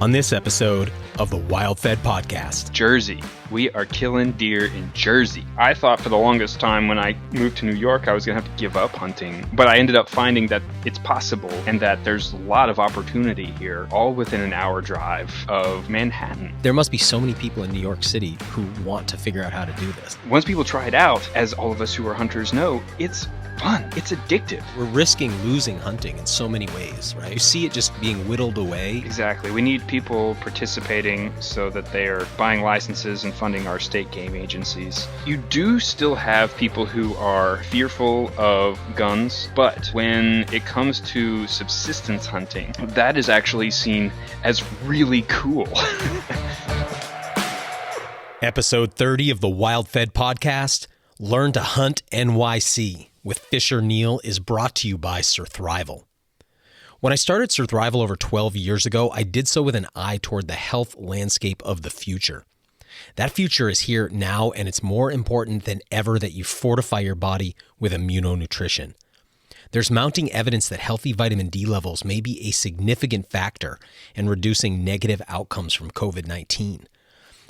on this episode of the WildFed podcast. Jersey. We are killing deer in Jersey. I thought for the longest time when I moved to New York, I was going to have to give up hunting. But I ended up finding that it's possible and that there's a lot of opportunity here, all within an hour drive of Manhattan. There must be so many people in New York City who want to figure out how to do this. Once people try it out, as all of us who are hunters know, it's fun. It's addictive. We're risking losing hunting in so many ways, right? You see it just being whittled away. Exactly. We need people participating so that they are buying licenses and funding our state game agencies. You do still have people who are fearful of guns, but when it comes to subsistence hunting, that is actually seen as really cool. Episode 30 of the WildFed podcast, Learn to Hunt NYC with Fisher Neal, is brought to you by Surthrival. When I started Surthrival over 12 years ago, I did so with an eye toward the health landscape of the future. That future is here now, and it's more important than ever that you fortify your body with immunonutrition. There's mounting evidence that healthy vitamin D levels may be a significant factor in reducing negative outcomes from COVID-19.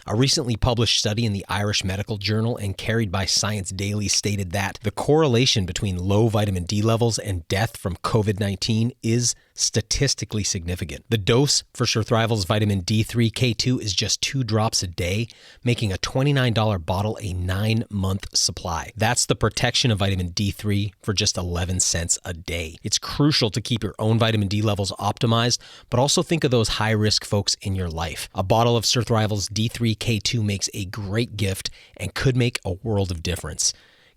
A recently published study in the Irish Medical Journal and carried by Science Daily stated that the correlation between low vitamin D levels and death from COVID-19 is statistically significant. The dose for Surthrival's vitamin D3 K2 is just 2 drops a day, making a $29 bottle a 9-month supply. That's the protection of vitamin D3 for just 11 cents a day. It's crucial to keep your own vitamin D levels optimized, but also think of those high-risk folks in your life. A bottle of Surthrival's D3 K2 makes a great gift and could make a world of difference.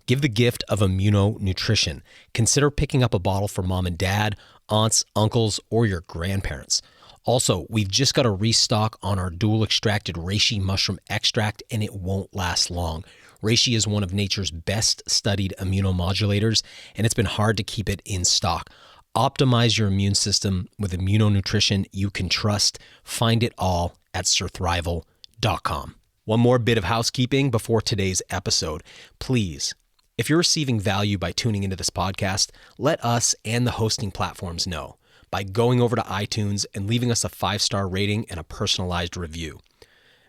Give the gift of immunonutrition. Consider picking up a bottle for mom and dad, aunts, uncles, or your grandparents. Also, we've just got a restock on our dual extracted reishi mushroom extract, and it won't last long. Reishi is one of nature's best studied immunomodulators, and it's been hard to keep it in stock. Optimize your immune system with immunonutrition you can trust. Find it all at surthrival.com. One more bit of housekeeping before today's episode. Please, if you're receiving value by tuning into this podcast, let us and the hosting platforms know by going over to iTunes and leaving us a 5-star rating and a personalized review.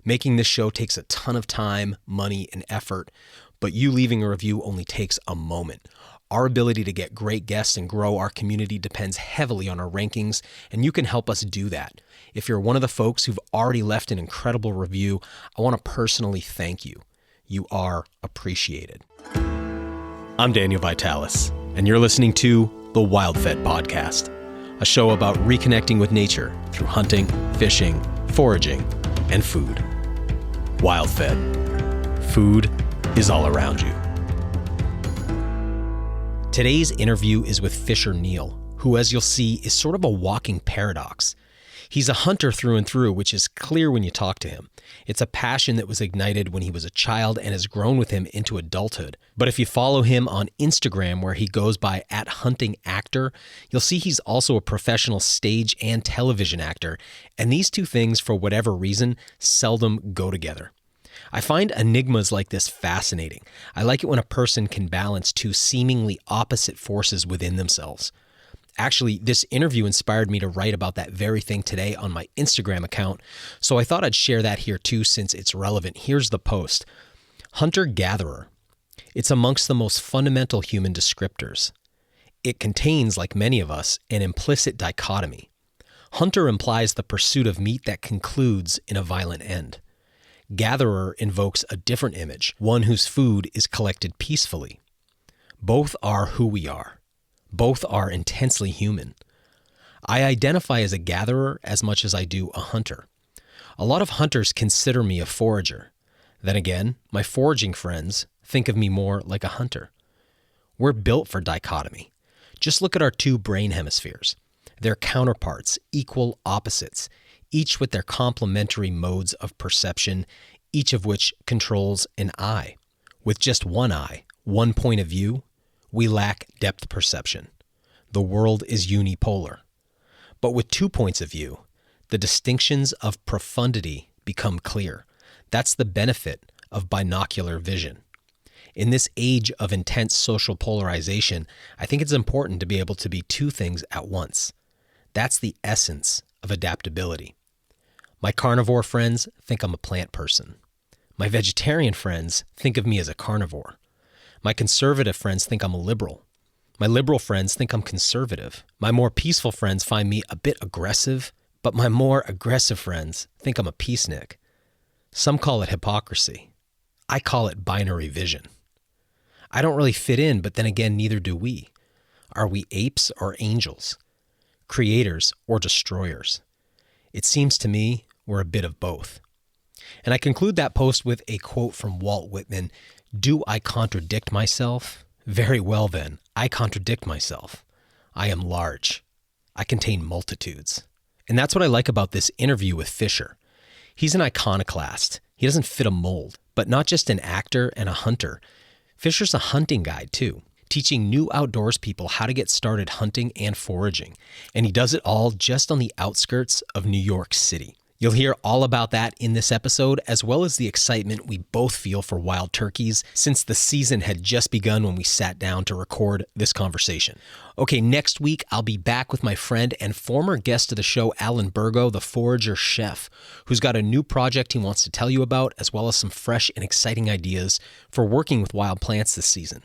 Making this show takes a ton of time, money, and effort, but you leaving a review only takes a moment. Our ability to get great guests and grow our community depends heavily on our rankings, and you can help us do that. If you're one of the folks who've already left an incredible review, I want to personally thank you. You are appreciated. I'm Daniel Vitalis, and you're listening to the WildFed podcast, a show about reconnecting with nature through hunting, fishing, foraging, and food. WildFed. Food is all around you. Today's interview is with Fisher Neal, who, as you'll see, is sort of a walking paradox. He's a hunter through and through, which is clear when you talk to him. It's a passion that was ignited when he was a child and has grown with him into adulthood. But if you follow him on Instagram, where he goes by @huntingactor, you'll see he's also a professional stage and television actor. And these two things, for whatever reason, seldom go together. I find enigmas like this fascinating. I like it when a person can balance two seemingly opposite forces within themselves. Actually, this interview inspired me to write about that very thing today on my Instagram account, so I thought I'd share that here too since it's relevant. Here's the post. Hunter-gatherer. It's amongst the most fundamental human descriptors. It contains, like many of us, an implicit dichotomy. Hunter implies the pursuit of meat that concludes in a violent end. Gatherer invokes a different image, one whose food is collected peacefully. Both are who we are. Both are intensely human. I identify as a gatherer as much as I do a hunter. A lot of hunters consider me a forager. Then again, my foraging friends think of me more like a hunter. We're built for dichotomy. Just look at our two brain hemispheres. They're counterparts, equal opposites, each with their complementary modes of perception, each of which controls an eye. With just one eye, one point of view, we lack depth perception. The world is unipolar. But with 2 points of view, the distinctions of profundity become clear. That's the benefit of binocular vision. In this age of intense social polarization, I think it's important to be able to be two things at once. That's the essence of adaptability. My carnivore friends think I'm a plant person. My vegetarian friends think of me as a carnivore. My conservative friends think I'm a liberal. My liberal friends think I'm conservative. My more peaceful friends find me a bit aggressive, but my more aggressive friends think I'm a peacenik. Some call it hypocrisy. I call it binary vision. I don't really fit in, but then again, neither do we. Are we apes or angels? Creators or destroyers? It seems to me we're a bit of both. And I conclude that post with a quote from Walt Whitman. Do I contradict myself? Very well then, I contradict myself. I am large. I contain multitudes. And that's what I like about this interview with Fisher. He's an iconoclast. He doesn't fit a mold, but not just an actor and a hunter. Fisher's a hunting guide too, teaching new outdoors people how to get started hunting and foraging. And he does it all just on the outskirts of New York City. You'll hear all about that in this episode, as well as the excitement we both feel for wild turkeys since the season had just begun when we sat down to record this conversation. Okay, next week, I'll be back with my friend and former guest of the show, Alan Burgo, the forager chef, who's got a new project he wants to tell you about, as well as some fresh and exciting ideas for working with wild plants this season.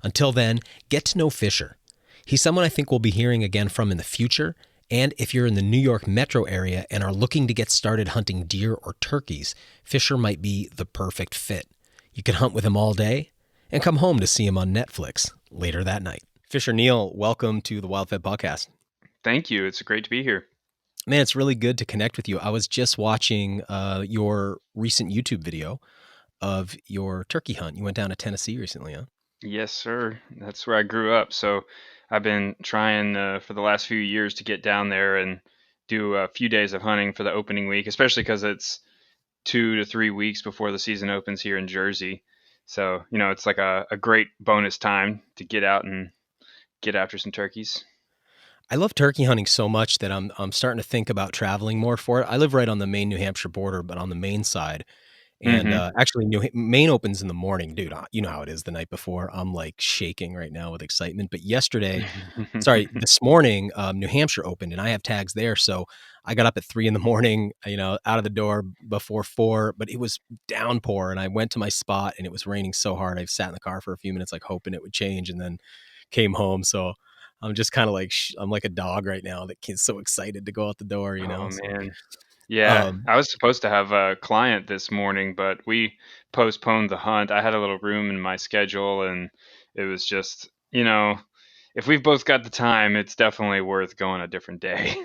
Until then, get to know Fisher. He's someone I think we'll be hearing again from in the future. And if you're in the New York metro area and are looking to get started hunting deer or turkeys, Fisher might be the perfect fit. You can hunt with him all day and come home to see him on Netflix later that night. Fisher Neal, welcome to the WildFed podcast. Thank you. It's great to be here. Man, it's really good to connect with you. I was just watching your recent YouTube video of your turkey hunt. You went down to Tennessee recently, huh? Yes, sir. That's where I grew up. So I've been trying for the last few years to get down there and do a few days of hunting for the opening week, especially because it's 2 to 3 weeks before the season opens here in Jersey. So, it's like a great bonus time to get out and get after some turkeys. I love turkey hunting so much that I'm starting to think about traveling more for it. I live right on the Maine-New Hampshire border, but on the Maine side. And actually, Maine opens in the morning, dude. You know how it is the night before. I'm like shaking right now with excitement. But this morning, New Hampshire opened, and I have tags there. So I got up at 3 a.m, out of the door before 4. But it was downpour, and I went to my spot, and it was raining so hard. I sat in the car for a few minutes, like hoping it would change, and then came home. So I'm just kind of like I'm like a dog right now that gets so excited to go out the door. Oh, So, man. Yeah, I was supposed to have a client this morning, but we postponed the hunt. I had a little room in my schedule, and it was just, if we've both got the time, it's definitely worth going a different day.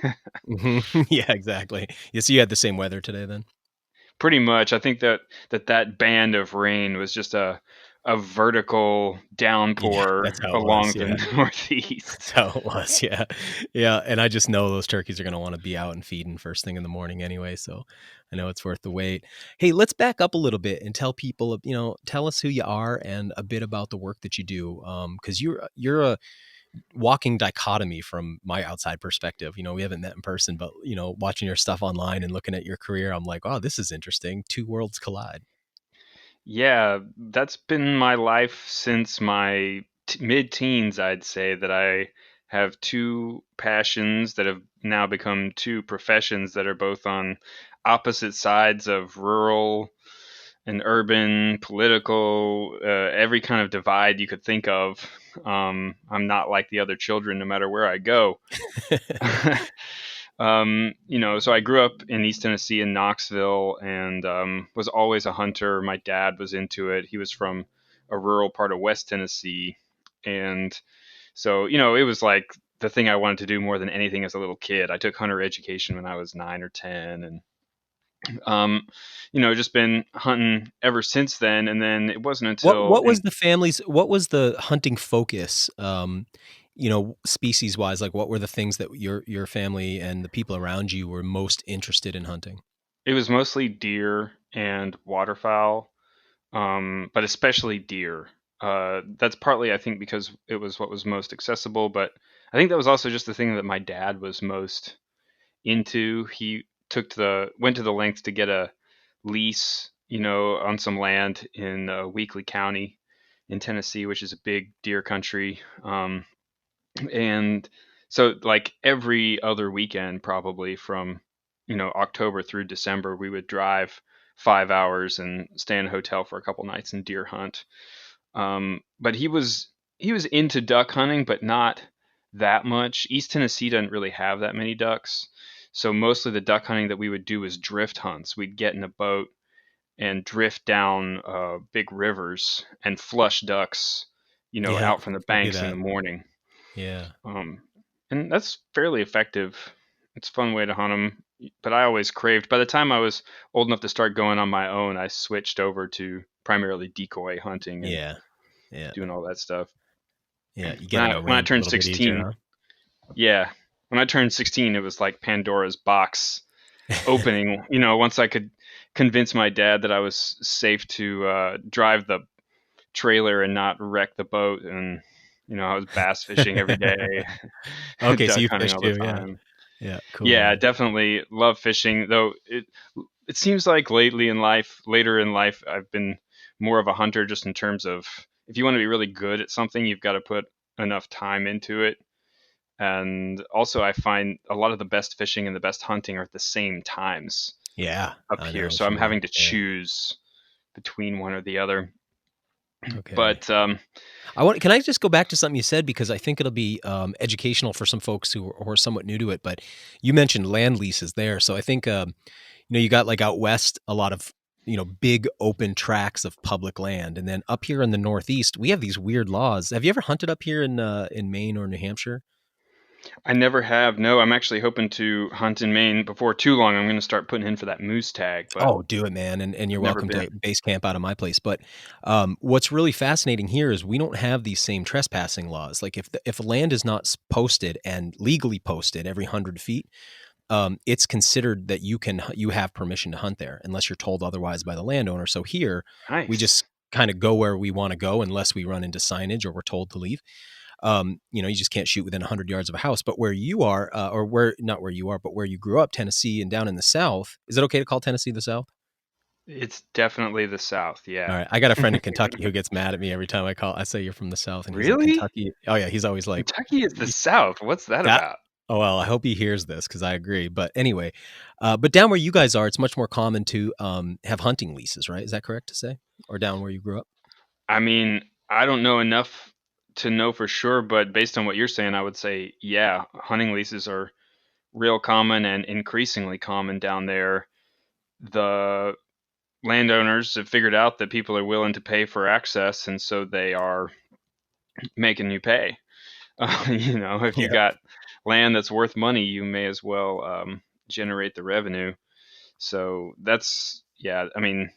Yeah, exactly. Yeah, so you had the same weather today then? Pretty much. I think that band of rain was just a vertical Yeah, downpour that's how it along was. the Yeah, northeast. that's how it was. Yeah, yeah. And I just know those turkeys are going to want to be out and feeding first thing in the morning anyway. So I know it's worth the wait. Hey, let's back up a little bit and tell people, tell us who you are and a bit about the work that you do. Because you're a walking dichotomy from my outside perspective. We haven't met in person, but watching your stuff online and looking at your career, I'm like, oh, this is interesting. Two worlds collide. Yeah, that's been my life since my mid-teens, I'd say, that I have two passions that have now become two professions that are both on opposite sides of rural and urban, political, every kind of divide you could think of. I'm not like the other children, no matter where I go. So I grew up in East Tennessee in Knoxville and was always a hunter. My dad was into it. He was from a rural part of West Tennessee. And so, it was like the thing I wanted to do more than anything as a little kid. I took hunter education when I was 9 or 10 and just been hunting ever since then. And then it wasn't until What was the hunting focus, species wise? Like what were the things that your family and the people around you were most interested in hunting? it was mostly deer and waterfowl, but especially deer. That's partly, I think, because it was what was most accessible, but I think that was also just the thing that my dad was most into. He went to the length to get a lease, on some land in Weakley County in Tennessee, which is a big deer country. And so like every other weekend, probably from October through December, we would drive 5 hours and stay in a hotel for a couple nights and deer hunt. But he was into duck hunting, but not that much. East Tennessee doesn't really have that many ducks. So mostly the duck hunting that we would do was drift hunts. We'd get in a boat and drift down big rivers and flush ducks, Yeah, out from the I do banks in the that. morning. Yeah. Um, and that's fairly effective. It's a fun way to hunt them. But I always craved. By the time I was old enough to start going on my own, I switched over to primarily decoy hunting and Yeah. Yeah. doing all that stuff. Yeah. You get When in I a when I range a turned little bit easier, 16, yeah, when I turned 16, it was like Pandora's box huh? opening. Once I could convince my dad that I was safe to drive the trailer and not wreck the boat, and I was bass fishing every day, Okay, so duck you hunting fish all the too, yeah. time. Yeah, cool, Yeah, I man. definitely love fishing, though it seems like later in life, I've been more of a hunter just in terms of if you want to be really good at something, you've got to put enough time into it. And also, I find a lot of the best fishing and the best hunting are at the same times Yeah, up I here. know So I'm for you. having to Yeah. choose between one or the other. Okay. But Can I just go back to something you said because I think it'll be educational for some folks who are somewhat new to it. But you mentioned land leases there, so I think you got like out west a lot of big open tracts of public land, and then up here in the Northeast we have these weird laws. Have you ever hunted up here in Maine or New Hampshire? I never have. No, I'm actually hoping to hunt in Maine before too long. I'm going to start putting in for that moose tag, but Oh, do it, man, and you're I've never welcome been. to base camp out of my place. But what's really fascinating here is we don't have these same trespassing laws. Like if land is not posted and legally posted every 100 feet, it's considered that you have permission to hunt there unless you're told otherwise by the landowner. So here we Nice. just kind of go where we want to go unless we run into signage or we're told to leave. You just can't shoot within 100 yards of a house. But where you are, or where not where you are, but where you grew up, Tennessee, and down in the South, is it okay to call Tennessee the South? It's definitely the South, All yeah. right, I got a friend in Kentucky who gets mad at me every time I say you're from the South, and he's like Really? Kentucky. Oh yeah, he's always like Kentucky is the South. What's that that. about? Oh well, I hope he hears this because I agree. But anyway, but down where you guys are, it's much more common to have hunting leases, right? Is that correct to say? Or down where you grew up? I mean, I don't know enough to know for sure, but based on what you're saying, I would say, yeah, hunting leases are real common and increasingly common down there. The landowners have figured out that people are willing to pay for access, and so they are making you pay. If you Yeah. got land that's worth money, you may as well generate the revenue. So yeah, I mean,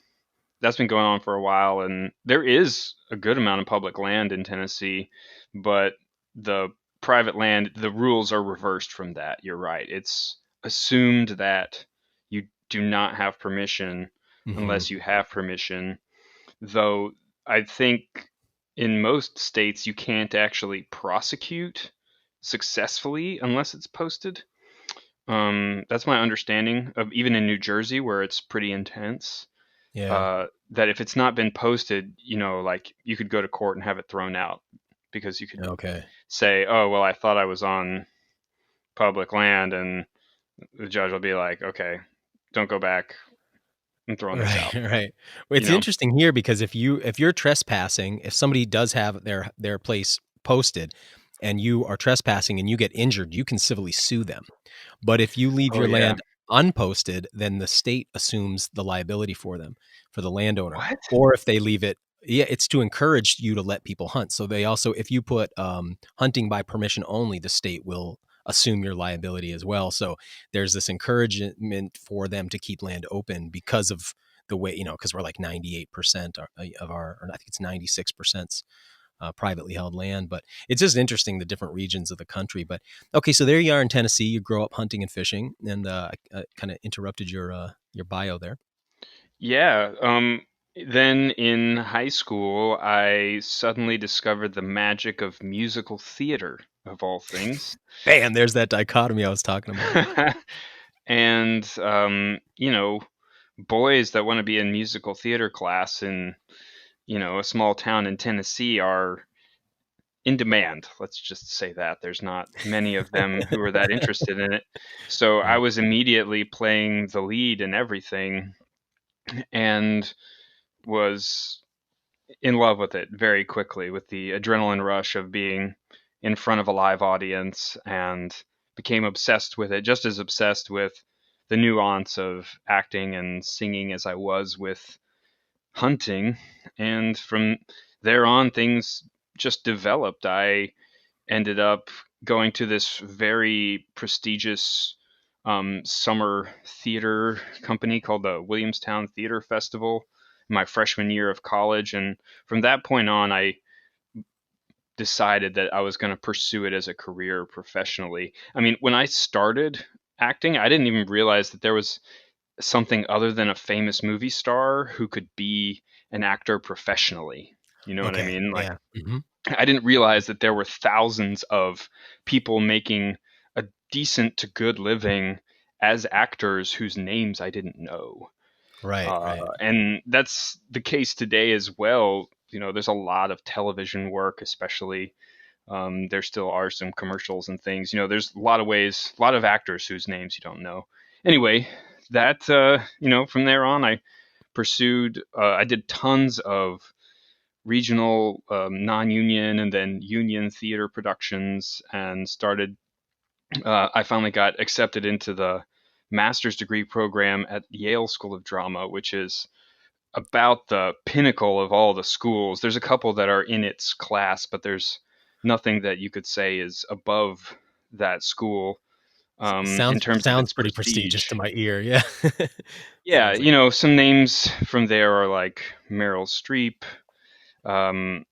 that's been going on for a while, and there is a good amount of public land in Tennessee, but the private land, the rules are reversed from that. You're right. It's assumed that you do not have permission Hmm. unless you have permission, though I think in most states you can't actually prosecute successfully unless it's posted. That's my understanding of even in New Jersey where it's pretty intense. Yeah. That if it's not been posted, like you could go to court and have it thrown out because you could Okay. say, "Oh, well, I thought I was on public land," and the judge will be like, "Okay, don't go back. I'm throwing this Right, out." right. Well, You it's know? interesting here because if you're trespassing, if somebody does have their place posted and you are trespassing and you get injured, you can civilly sue them. But if you leave Oh your yeah. land unposted, then the state assumes the liability for them, for the landowner. What? Or if they leave it, yeah, it's to encourage you to let people hunt. So they also, if you put hunting by permission only, the state will assume your liability as well. So there's this encouragement for them to keep land open because of the way, because we're like 98% of our, or I think it's 96% privately held land. But it's just interesting the different regions of the country. But okay, so there you are in Tennessee. You grow up hunting and fishing, and I kind of interrupted your bio there. Yeah. Then in high school, I suddenly discovered the magic of musical theater, of all things. Bam, there's that dichotomy I was talking about. And, boys that want to be in musical theater class in, a small town in Tennessee are in demand. Let's just say that there's not many of them who are that interested in it. So I Right. was immediately playing the lead and everything, and was in love with it very quickly, with the adrenaline rush of being in front of a live audience, and became obsessed with it, just as obsessed with the nuance of acting and singing as I was with hunting. And from there on, things just developed. I ended up going to this very prestigious summer theater company called the Williamstown Theater Festival my freshman year of college. And from that point on, I decided that I was going to pursue it as a career professionally. I mean, when I started acting, I didn't even realize that there was something other than a famous movie star who could be an actor professionally. You know what I Okay. mean? Like, Yeah. Hmm. I didn't realize that there were thousands of people making a decent to good living as actors whose names I didn't know. Right. Right. And that's the case today as well. You know, there's a lot of television work, especially. There still are some commercials and things. You know, there's a lot of ways, a lot of actors whose names you don't know. Anyway, that, from there on, I pursued, I did tons of regional, non-union and then union theater productions, and started, I finally got accepted into the master's degree program at Yale School of Drama, which is about the pinnacle of all the schools. There's a couple that are in its class, but there's nothing that you could say is above that school, in terms of Sounds its pretty prestigious prestige. to my ear. Yeah. Yeah, Sounds like. some names from there are like Meryl Streep, um,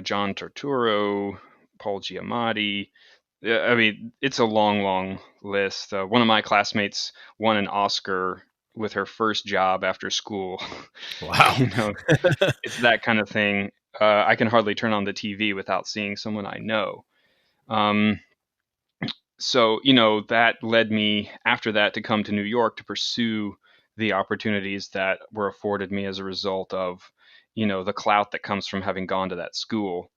John Turturro, Paul Giamatti. Yeah, I mean, it's a long, long list. One of my classmates won an Oscar with her first job after school. Wow. you know, it's that kind of thing. I can hardly turn on the TV without seeing someone I know. Um, so, that led me after that to come to New York to pursue the opportunities that were afforded me as a result of, the clout that comes from having gone to that school.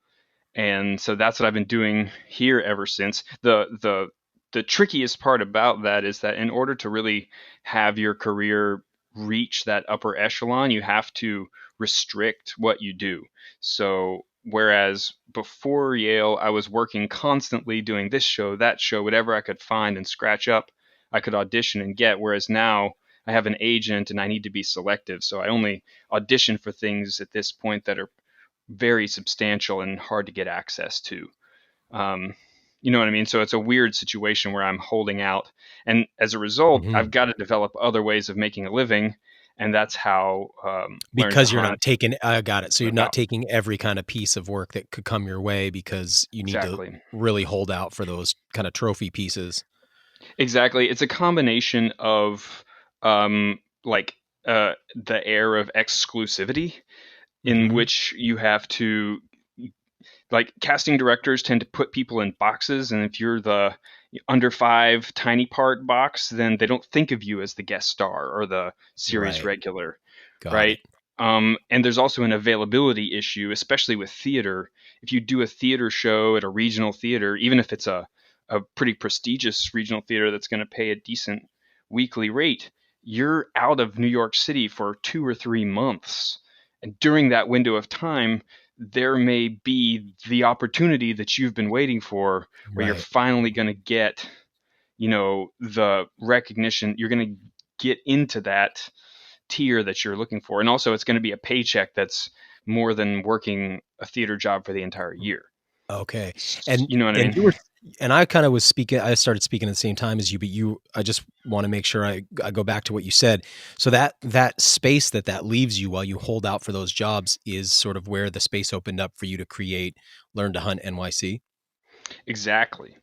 And so that's what I've been doing here ever since. The trickiest part about that is that in order to really have your career reach that upper echelon, you have to restrict what you do. So whereas before Yale, I was working constantly doing this show, that show, whatever I could find and scratch up, I could audition and get. Whereas now I have an agent and I need to be selective. So I only audition for things at this point that are very substantial and hard to get access to. Um, you know what I mean? So it's a weird situation where I'm holding out. And as a result, Hmm. I've got to develop other ways of making a living. And that's how Learn to Because you're not Hunt taking, I got it. So came you're not about. taking every kind of piece of work that could come your way because you need to Exactly. really hold out for those kind of trophy pieces. Exactly. It's a combination of like the air of exclusivity in Hmm. which you have to, like, casting directors tend to put people in boxes, and if you're the under five tiny part box, then they don't think of you as the guest star or the series Right. regular, Got right? it. And there's also an availability issue, especially with theater. If you do a theater show at a regional theater, even if it's a pretty prestigious regional theater that's going to pay a decent weekly rate, you're out of New York City for 2 or 3 months. And during that window of time, there may be the opportunity that you've been waiting for, where you're Right. finally going to get, the recognition. You're going to get into that tier that you're looking for. And also, it's going to be a paycheck that's more than working a theater job for the entire year. Okay. And You know what I and mean? you were and I kind of was speaking, I started speaking at the same time as you, but I just want to make sure I go back to what you said. So that space that leaves you while you hold out for those jobs is sort of where the space opened up for you to create Learn to Hunt NYC. Exactly.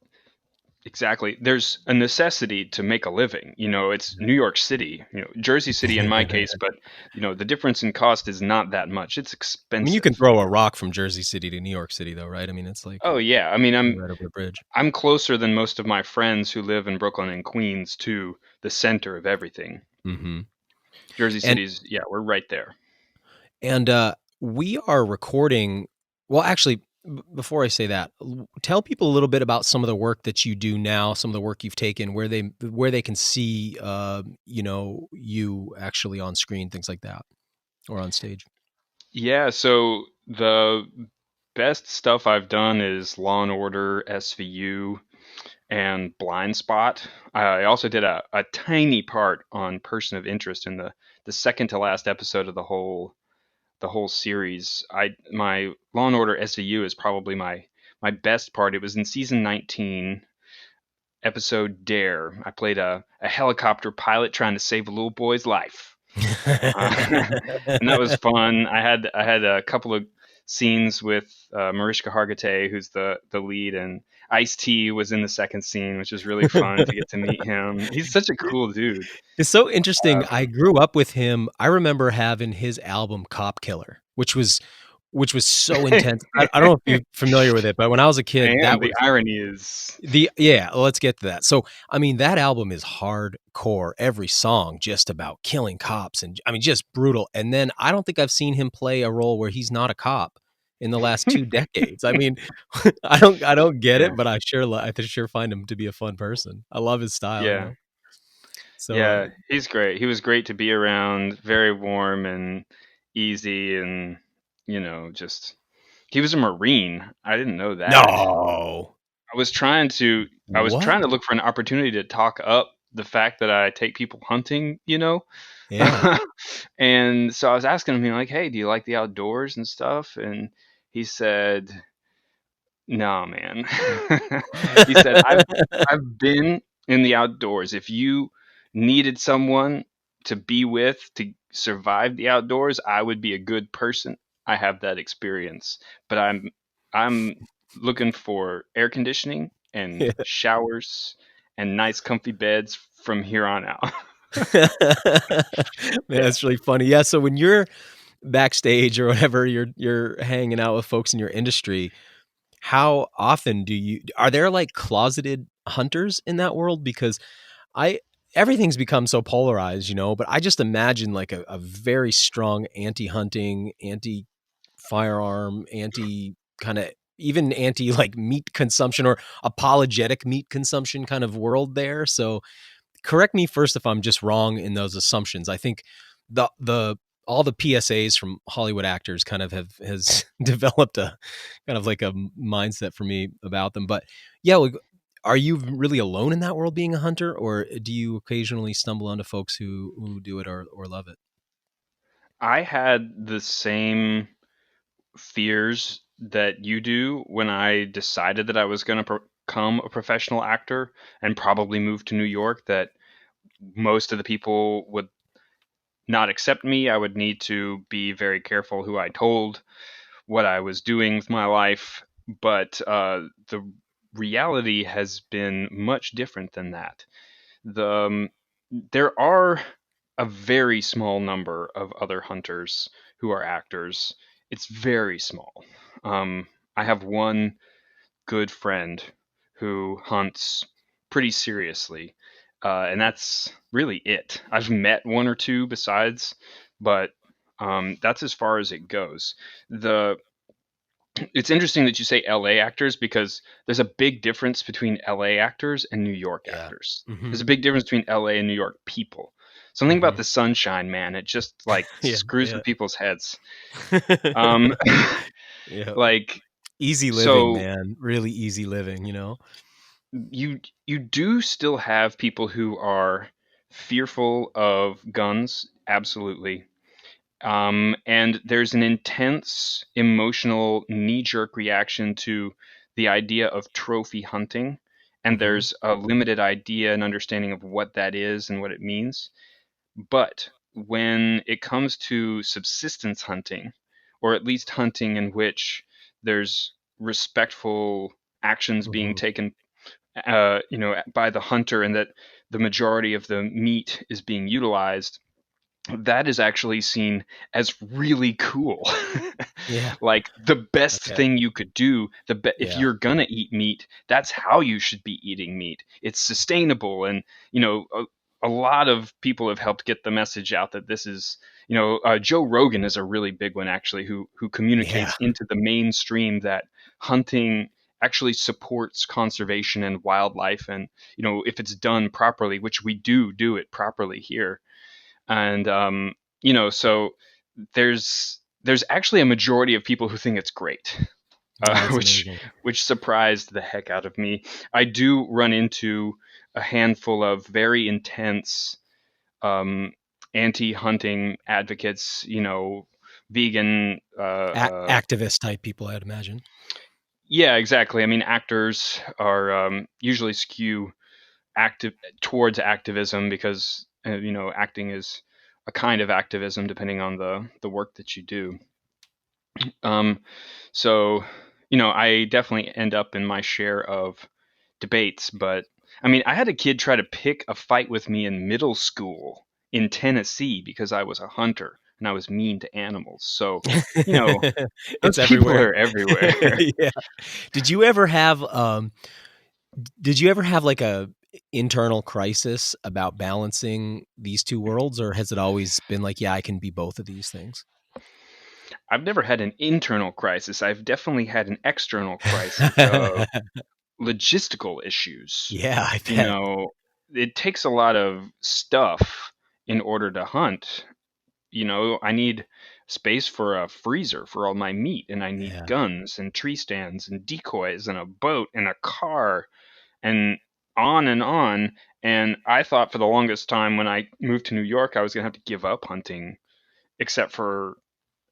Exactly. There's a necessity to make a living. It's New York City, Jersey City in my case, but the difference in cost is not that much. It's I mean, you can expensive. throw a rock from Jersey City to New York City though, right? I mean, it's like Oh yeah. I mean, right over the bridge. I'm closer than most of my friends who live in Brooklyn and Queens to the center of everything. Hmm. Jersey And City's, yeah, we're right there. And we are recording. Well, actually, before I say that, tell people a little bit about some of the work that you do now, some of the work you've taken, where they can see, you actually on screen, things like that, or on stage. Yeah, so the best stuff I've done is Law and Order, SVU, and Blind Spot. I also did a tiny part on Person of Interest in the second to last episode of the whole series. My Law and Order SVU is probably my best part. It was in season 19, episode Dare. I played a helicopter pilot trying to save a little boy's life. And that was fun. I had a couple of scenes with Mariska Hargitay, who's the lead, and Ice-T was in the second scene, which was really fun to get to meet him. He's such a cool dude. It's so interesting. I grew up with him. I remember having his album Cop Killer, which was so intense. I don't know if you're familiar with it, but when I was a kid, The irony is let's get to that. So, I mean, that album is hardcore. Every song just about killing cops and I mean, just brutal. And then I don't think I've seen him play a role where he's not a cop in the last 2 decades. I mean, I don't get it, but I sure find him to be a fun person. I love his style. yeah. So, Yeah, he's great. He was great to be around, very warm and easy and just he was a Marine. I didn't know that. no. I was trying to What? look for an opportunity to talk up the fact that I take people hunting. Yeah. And so I was asking him, like, "Hey, do you like the outdoors and stuff?" And he said, "No, man." He said, "I've been in the outdoors. If you needed someone to be with to survive the outdoors, I would be a good person. I have that experience, but I'm looking for air conditioning and Yeah. showers and nice comfy beds from here on out." Man, that's really funny. Yeah, so when you're backstage or whatever, you're hanging out with folks in your industry, how often are there like closeted hunters in that world? Because I everything's become so polarized, but I just imagine like a very strong anti-hunting, anti-firearm, anti kind of even anti like meat consumption or apologetic meat consumption kind of world there. So correct me first if I'm just wrong in those assumptions. I think the all the PSAs from Hollywood actors kind of has developed a kind of like a mindset for me about them. But yeah, like, are you really alone in that world being a hunter, or do you occasionally stumble onto folks who do it or love it? I had the same fears that you do when I decided that I was going to become a professional actor and probably move to New York, that most of the people would not accept me. I would need to be very careful who I told, what I was doing with my life. But the reality has been much different than that. There are a very small number of other hunters who are actors. It's very small. I have one good friend who hunts pretty seriously, and that's really it. I've met one or two besides, but that's as far as it goes. The It's interesting that you say LA actors, because there's a big difference between LA actors and New York Yeah. actors. Mm-hmm. There's a big difference between LA and New York people. Something about Mm-hmm. the sunshine, man, it just like Yeah. screws Yeah. with people's heads. Um, Yeah. like Easy living, so man. Really easy living. you do still have people who are fearful of guns, absolutely. And there's an intense emotional knee-jerk reaction to the idea of trophy hunting, and Mm-hmm. there's a limited idea and understanding of what that is and what it means. But when it comes to subsistence hunting, or at least hunting in which there's respectful actions being Mm-hmm. taken, by the hunter, and that the majority of the meat is being utilized, that is actually seen as really cool. Yeah. Like the best Okay. thing you could do, if Yeah. you're gonna eat meat, that's how you should be eating meat. It's sustainable, and you know, a lot of people have helped get the message out that this is, Joe Rogan is a really big one actually, who Yeah. communicates into the mainstream that hunting actually supports conservation and wildlife, and if it's done properly, which we do it properly here, and so there's actually a majority of people who think it's great, That's which amazing. surprised the heck out of me. I do run into a handful of very intense um, anti-hunting advocates, vegan. Activist type people, I'd imagine. Yeah, exactly. I mean, actors are usually skew active towards activism because acting is a kind of activism depending on the work that you do. Um, so I definitely end up in my share of debates, but I mean, I had a kid try to pick a fight with me in middle school in Tennessee because I was a hunter and I was mean to animals. So, you know, those It's people everywhere. are everywhere. Yeah. Did you ever have like a internal crisis about balancing these two worlds, or has it always been like, yeah, I can be both of these things? I've never had an internal crisis. I've definitely had an external crisis of logistical issues. Yeah, I You bet. know, it takes a lot of stuff in order to hunt. I need space for a freezer for all my meat, and I need Yeah. guns and tree stands and decoys and a boat and a car and on and on. And I thought for the longest time when I moved to New York, I was going to have to give up hunting, except for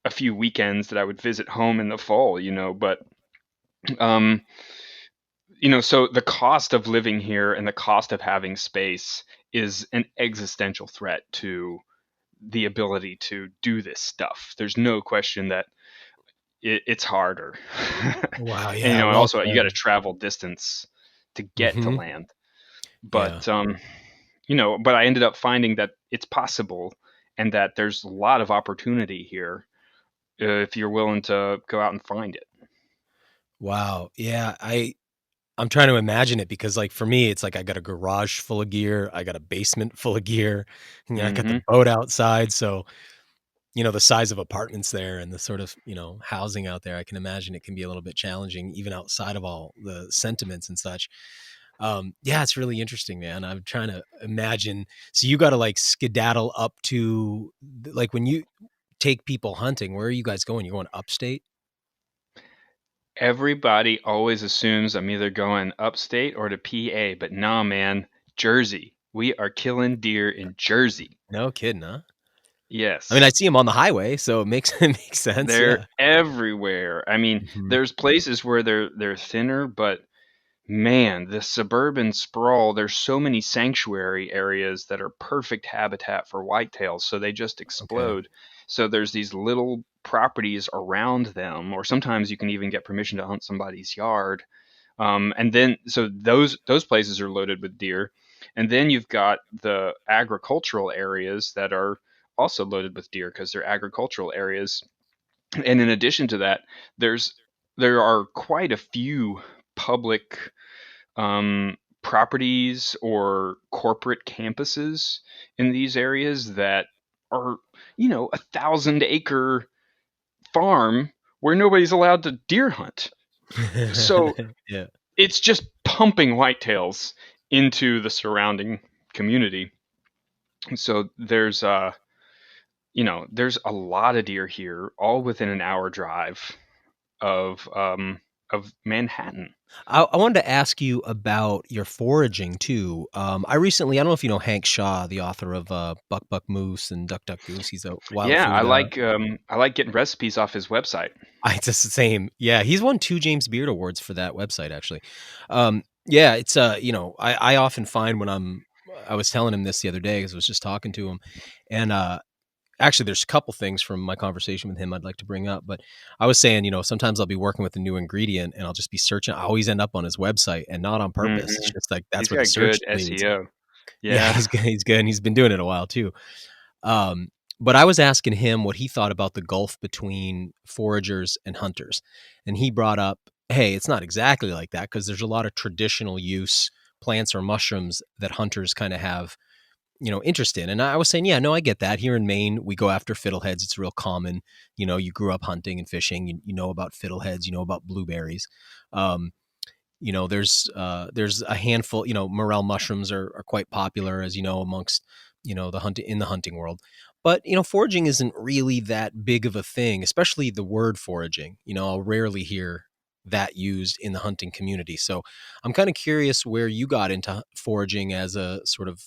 a few weekends that I would visit home in the fall, but, um, so the cost of living here and the cost of having space is an existential threat to the ability to do this stuff. There's no question that it's harder. Wow, And yeah, well also you got to said. travel distance to get to Mhm. land. Yeah. But but I ended up finding that it's possible and that there's a lot of opportunity here if you're willing to go out and find it. Wow. Yeah, I'm trying to imagine it because, like, for me, it's like I got a garage full of gear, I got a basement full of gear, I got the Hmm. boat outside, so, the size of apartments there and the sort of, housing out there, I can imagine it can be a little bit challenging even outside of all the sentiments and such. Yeah, it's really interesting, man. I'm trying to imagine. So you got to like skedaddle up to like when you take people hunting, where are you guys going? You're going upstate? Everybody always assumes I'm either going upstate or to PA, but nah, man, Jersey. We are killing deer in Jersey. No kidding, huh? I mean, I Yes. see them on the highway, so it makes sense. They're Yeah. everywhere. I mean, Mhm. there's places where they're thinner, but man, the suburban sprawl, there's so many sanctuary areas that are perfect habitat for whitetails, so they just Okay. explode. So there's these little properties around them, or sometimes you can even get permission to hunt somebody's yard. And then so those places are loaded with deer. And then you've got the agricultural areas that are also loaded with deer because they're agricultural areas. And in addition to that, there's there are quite a few public properties or corporate campuses in these areas that are, 1,000-acre farm where nobody's allowed to deer hunt. So Yeah. it's just pumping whitetails into the surrounding community. So there's a lot of deer here, all within an hour drive of Manhattan. I wanted to ask you about your foraging too. I don't know if you know Hank Shaw, the author of Buck Buck Moose and Duck Duck Goose. He's a wild Yeah, food. I like getting recipes off his website. It's just the same. Yeah, he's won 2 James Beard Awards for that website, actually. Yeah, it's, I often find when I was telling him this the other day because I was just talking to him, and, actually, there's a couple things from my conversation with him I'd like to bring up, but I was saying, sometimes I'll be working with a new ingredient, and I'll just be searching. I always end up on his website, and not on purpose. It's Mhm. just like that's He's where the got search good leads. SEO. Yeah, Yeah. he's good, and he's been doing it a while too. Um, but I was asking him what he thought about the gulf between foragers and hunters. And he brought up, hey, it's not exactly like that because there's a lot of traditional use plants or mushrooms that hunters kind of have interest in. And I was saying, yeah, no, I get that. Here in Maine, we go after fiddleheads. It's real common. You grew up hunting and fishing. You know about fiddleheads. You know about blueberries. Um, there's a handful. Morel mushrooms are quite popular, as you know, amongst the hunting world. But foraging isn't really that big of a thing, especially the word foraging. I'll rarely hear that used in the hunting community. So I'm kind of curious where you got into foraging as a sort of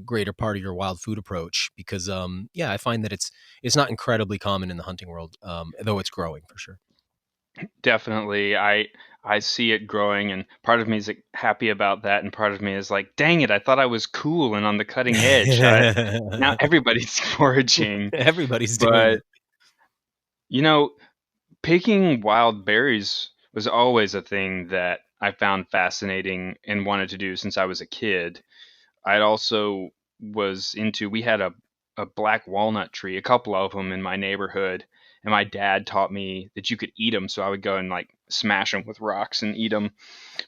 greater part of your wild food approach, because I find that it's not incredibly common in the hunting world, though it's growing for sure. Definitely. I see it growing, and part of me is like, happy about that, and part of me is like, dang it, I thought I was cool and on the cutting edge. Now everybody's foraging. Everybody's doing But it. you know, picking wild berries was always a thing that I found fascinating and wanted to do since I was a kid. I also was into, we had a black walnut tree, a couple of them in my neighborhood, and my dad taught me that you could eat them, so I would go and like smash them with rocks and eat them.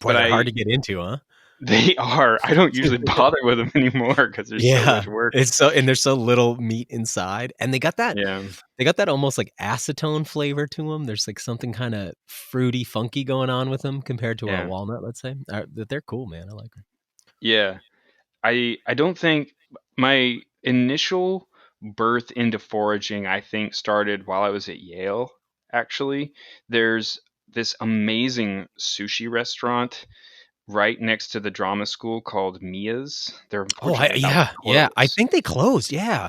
Boy, But they're hard to get into, huh? they are, I don't usually bother with them anymore because there's so Yeah. much work. And there's so little meat inside. And Yeah. they got that almost like acetone flavor to them. There's like something kind of fruity, funky going on with them compared to a Yeah. walnut, let's say. They're cool, man. I like them. Yeah. I don't think my initial birth into foraging, I think, started while I was at Yale, actually. There's this amazing sushi restaurant right next to the drama school called Mia's. They're Oh, unfortunately about to yeah. I close. think they closed. Yeah.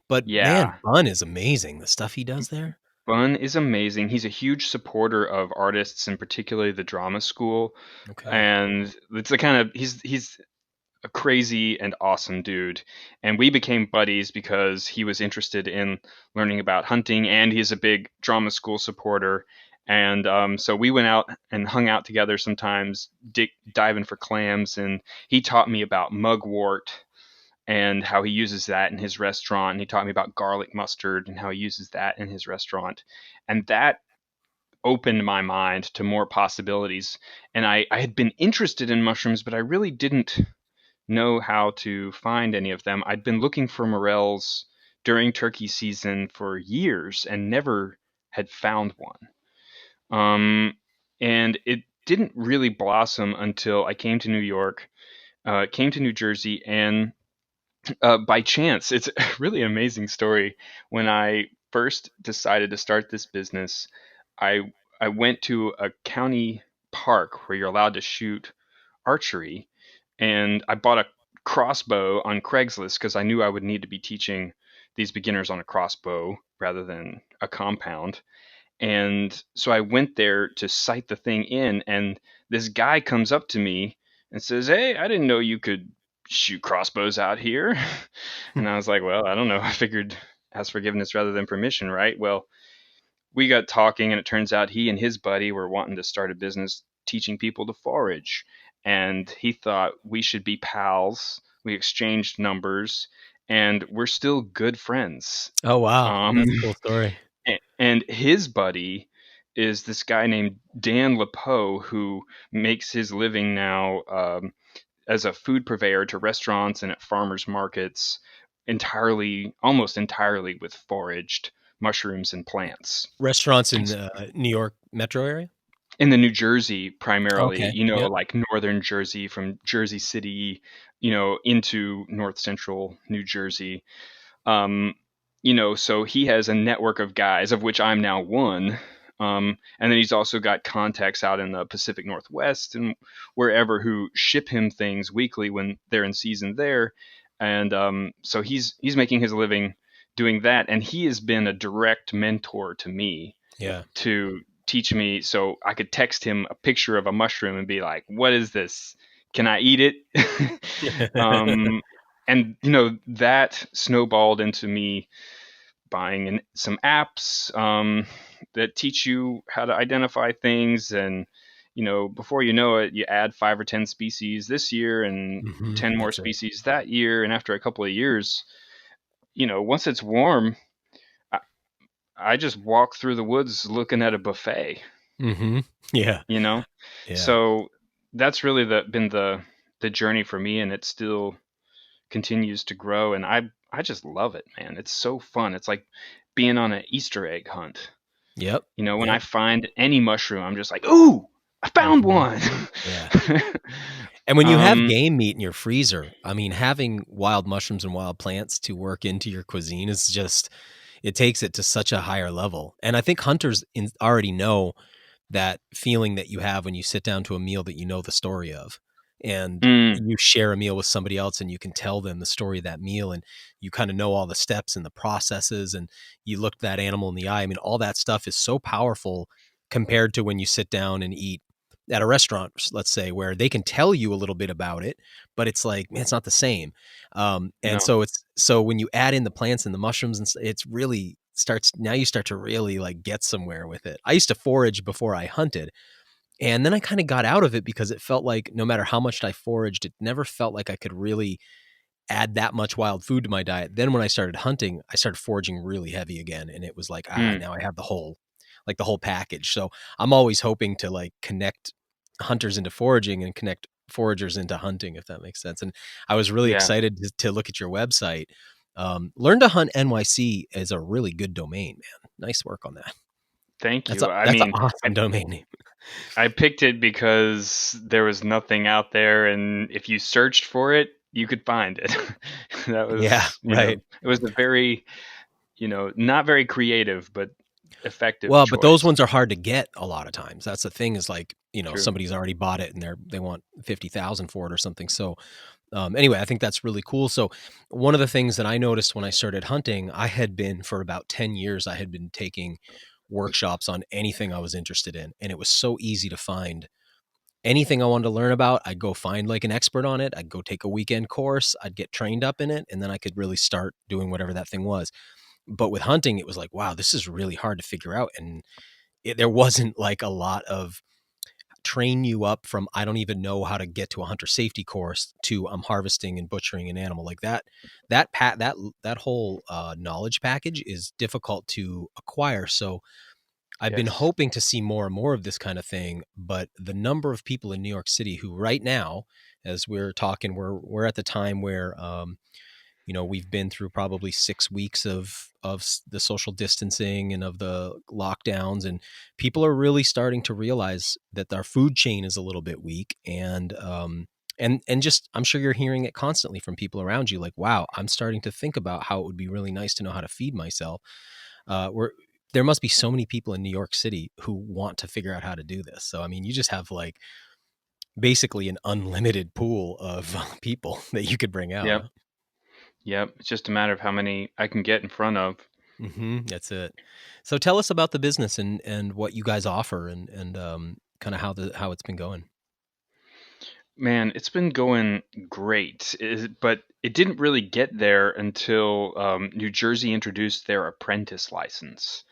But man, Yeah. Bun is amazing. The stuff he does there. Bun is amazing. He's a huge supporter of artists and particularly the drama school. Okay. And it's the kind of he's a crazy and awesome dude. And we became buddies because he was interested in learning about hunting, and he's a big drama school supporter. And so we went out and hung out together sometimes, diving for clams. And he taught me about mugwort and how he uses that in his restaurant. And he taught me about garlic mustard and how he uses that in his restaurant. And that opened my mind to more possibilities. And I had been interested in mushrooms, but I really didn't know how to find any of them. I'd been looking for morels during turkey season for years and never had found one. Um, and it didn't really blossom until I came to New York, came to New Jersey, and by chance, it's a really amazing story. When I first decided to start this business, I I went to a county park where you're allowed to shoot archery, and I bought a crossbow on Craigslist because I knew I would need to be teaching these beginners on a crossbow rather than a compound. And so I went there to sight the thing in, and this guy comes up to me and says, "Hey, I didn't know you could shoot crossbows out here." And I was like, "Well, I don't know. I figured ask forgiveness rather than permission, right?" Well, we got talking, and it turns out he and his buddy were wanting to start a business teaching people to forage. And he thought we should be pals. We exchanged numbers, and we're still good friends. Oh, wow. Um, That's a cool story. and his buddy is this guy named Dan Lepeau, who makes his living now as a food purveyor to restaurants and at farmers markets, almost entirely with foraged mushrooms and plants. Restaurants in New York metro area? In the New Jersey primarily, Okay. Yep. like northern Jersey from Jersey City, into north central New Jersey. Um, so he has a network of guys, of which I'm now one. And then he's also got contacts out in the Pacific Northwest and wherever who ship him things weekly when they're in season there. And so he's making his living doing that, and he has been a direct mentor to me Yeah. to teach me. So I could text him a picture of a mushroom and be like, "What is this? Can I eat it?" um, and that snowballed into me buying some apps that teach you how to identify things. And before you know it, you add 5 or 10 species this year and 10 more That's right. species that year. And after a couple of years, once it's warm, I, I just walk through the woods looking at a buffet. Yeah. you know Yeah. so that's really been the journey for me, and it's still continues to grow, and I just love it, man. It's so fun. It's like being on an Easter egg hunt. Yep. When I Yep. find any mushroom, I'm just like, ooh, I found Mhm. one. Yeah. And when you have um, game meat in your freezer, I mean, having wild mushrooms and wild plants to work into your cuisine is just, it takes it to such a higher level. And I think hunters already know that feeling that you have when you sit down to a meal that you know the story of, and mm, you share a meal with somebody else and you can tell them the story of that meal, and you kind of know all the steps and the processes, and you look that animal in the eye. I mean, all that stuff is so powerful compared to when you sit down and eat at a restaurant, let's say, where they can tell you a little bit about it, but it's like, man, it's not the same. And no. so when you add in the plants and the mushrooms, and it's really starts, now you start to really like get somewhere with it. I used to forage before I hunted, and then I kind of got out of it because it felt like no matter how much I foraged, it never felt like I could really add that much wild food to my diet. Then when I started hunting, I started foraging really heavy again, and it was like, Mm, now I have the whole package. So I'm always hoping to like connect hunters into foraging and connect foragers into hunting, if that makes sense. And I was really yeah. excited to look at your website. Learn to Hunt NYC is a really good domain, man. Nice work on that. Thank That's a you. I that's an mean, awesome I domain name. I picked it because there was nothing out there, and if you searched for it, you could find it. That Yeah, was, right. it was a very, not very creative, but effective Well, but those choice. ones are hard to get a lot of times. That's the thing, is like, True. somebody's already bought it and they want 50,000 for it or something. So, anyway, I think that's really cool. So one of the things that I noticed when I started hunting, I had been for about 10 years, I had been taking workshops on anything I was interested in. And it was so easy to find anything I wanted to learn about. I'd go find like an expert on it. I'd go take a weekend course. I'd get trained up in it. And then I could really start doing whatever that thing was. But with hunting, it was like, wow, this is really hard to figure out. And there wasn't like a lot of train you up from, I don't even know how to get to a hunter safety course, to I'm harvesting and butchering an animal like that. That whole knowledge package is difficult to acquire. So I've been Yes. hoping to see more and more of this kind of thing, but the number of people in New York City who right now, as we're talking, we're at the time where we've been through probably 6 weeks of the social distancing and of the lockdowns, and people are really starting to realize that our food chain is a little bit weak. And just, I'm sure you're hearing it constantly from people around you, like, wow, I'm starting to think about how it would be really nice to know how to feed myself. We're There must be so many people in New York City who want to figure out how to do this. So I mean, you just have like basically an unlimited pool of people that you could bring out. Yep. Yep. It's just a matter of how many I can get in front of. That's it. So tell us about the business and what you guys offer, and kind of how it's been going. Man, it's been going great, but it didn't really get there until New Jersey introduced their apprentice license.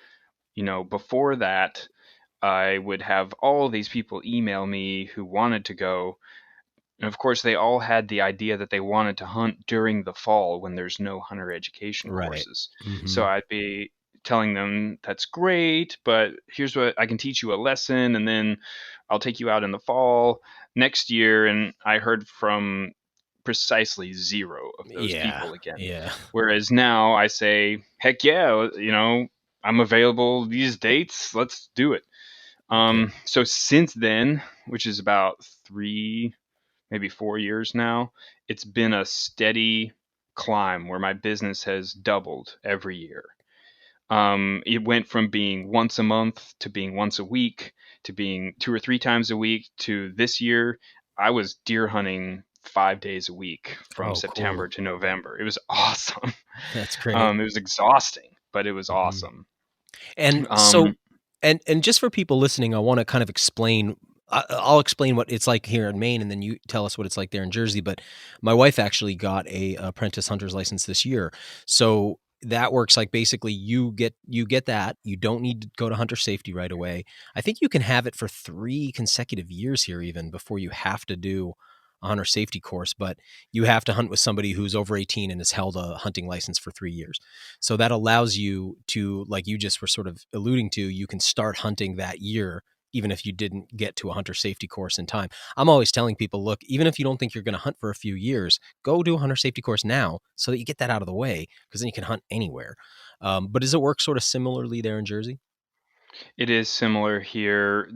Before that, I would have all these people email me who wanted to go. And of course, they all had the idea that they wanted to hunt during the fall when there's no hunter education Right. courses. Hmm. So I'd be telling them, that's great, but here's what I can teach you a lesson, and then I'll take you out in the fall next year. And I heard from precisely zero of those Yeah. people again. Yeah. Whereas now I say, heck yeah, I'm available these dates. Let's do it. Good. So since then, which is about 3, maybe 4 years now, it's been a steady climb where my business has doubled every year. It went from being once a month to being once a week to being 2 or 3 times a week to this year. I was deer hunting 5 days a week from Oh, September cool. to November. It was awesome. That's great. It was exhausting, but it was Hmm. awesome. And so, Um, and just for people listening, I want to kind of explain. I'll explain what it's like here in Maine, and then you tell us what it's like there in Jersey. But my wife actually got a apprentice hunter's license this year, so that works like basically you get that. You don't need to go to hunter safety right away. I think you can have it for 3 consecutive years here even before you have to do a hunter safety course, but you have to hunt with somebody who's over 18 and has held a hunting license for 3 years. So that allows you to, like you just were sort of alluding to, you can start hunting that year even if you didn't get to a hunter safety course in time. I'm always telling people, look, even if you don't think you're going to hunt for a few years, go do a hunter safety course now so that you get that out of the way, because then you can hunt anywhere. But does it work sort of similarly there in Jersey? It is similar here.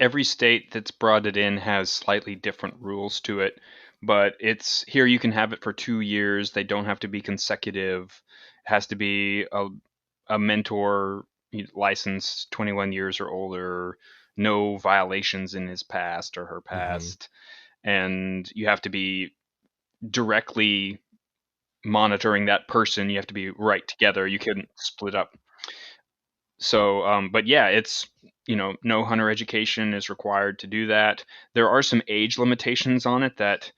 Every state that's brought it in has slightly different rules to it, but it's here you can have it for 2 years. They don't have to be consecutive. It has to be a mentor licensed 21 years or older, no violations in his past or her past, and you have to be directly monitoring that person. You have to be right together. You couldn't split up. So, but yeah, it's, no hunter education is required to do that. There are some age limitations on it that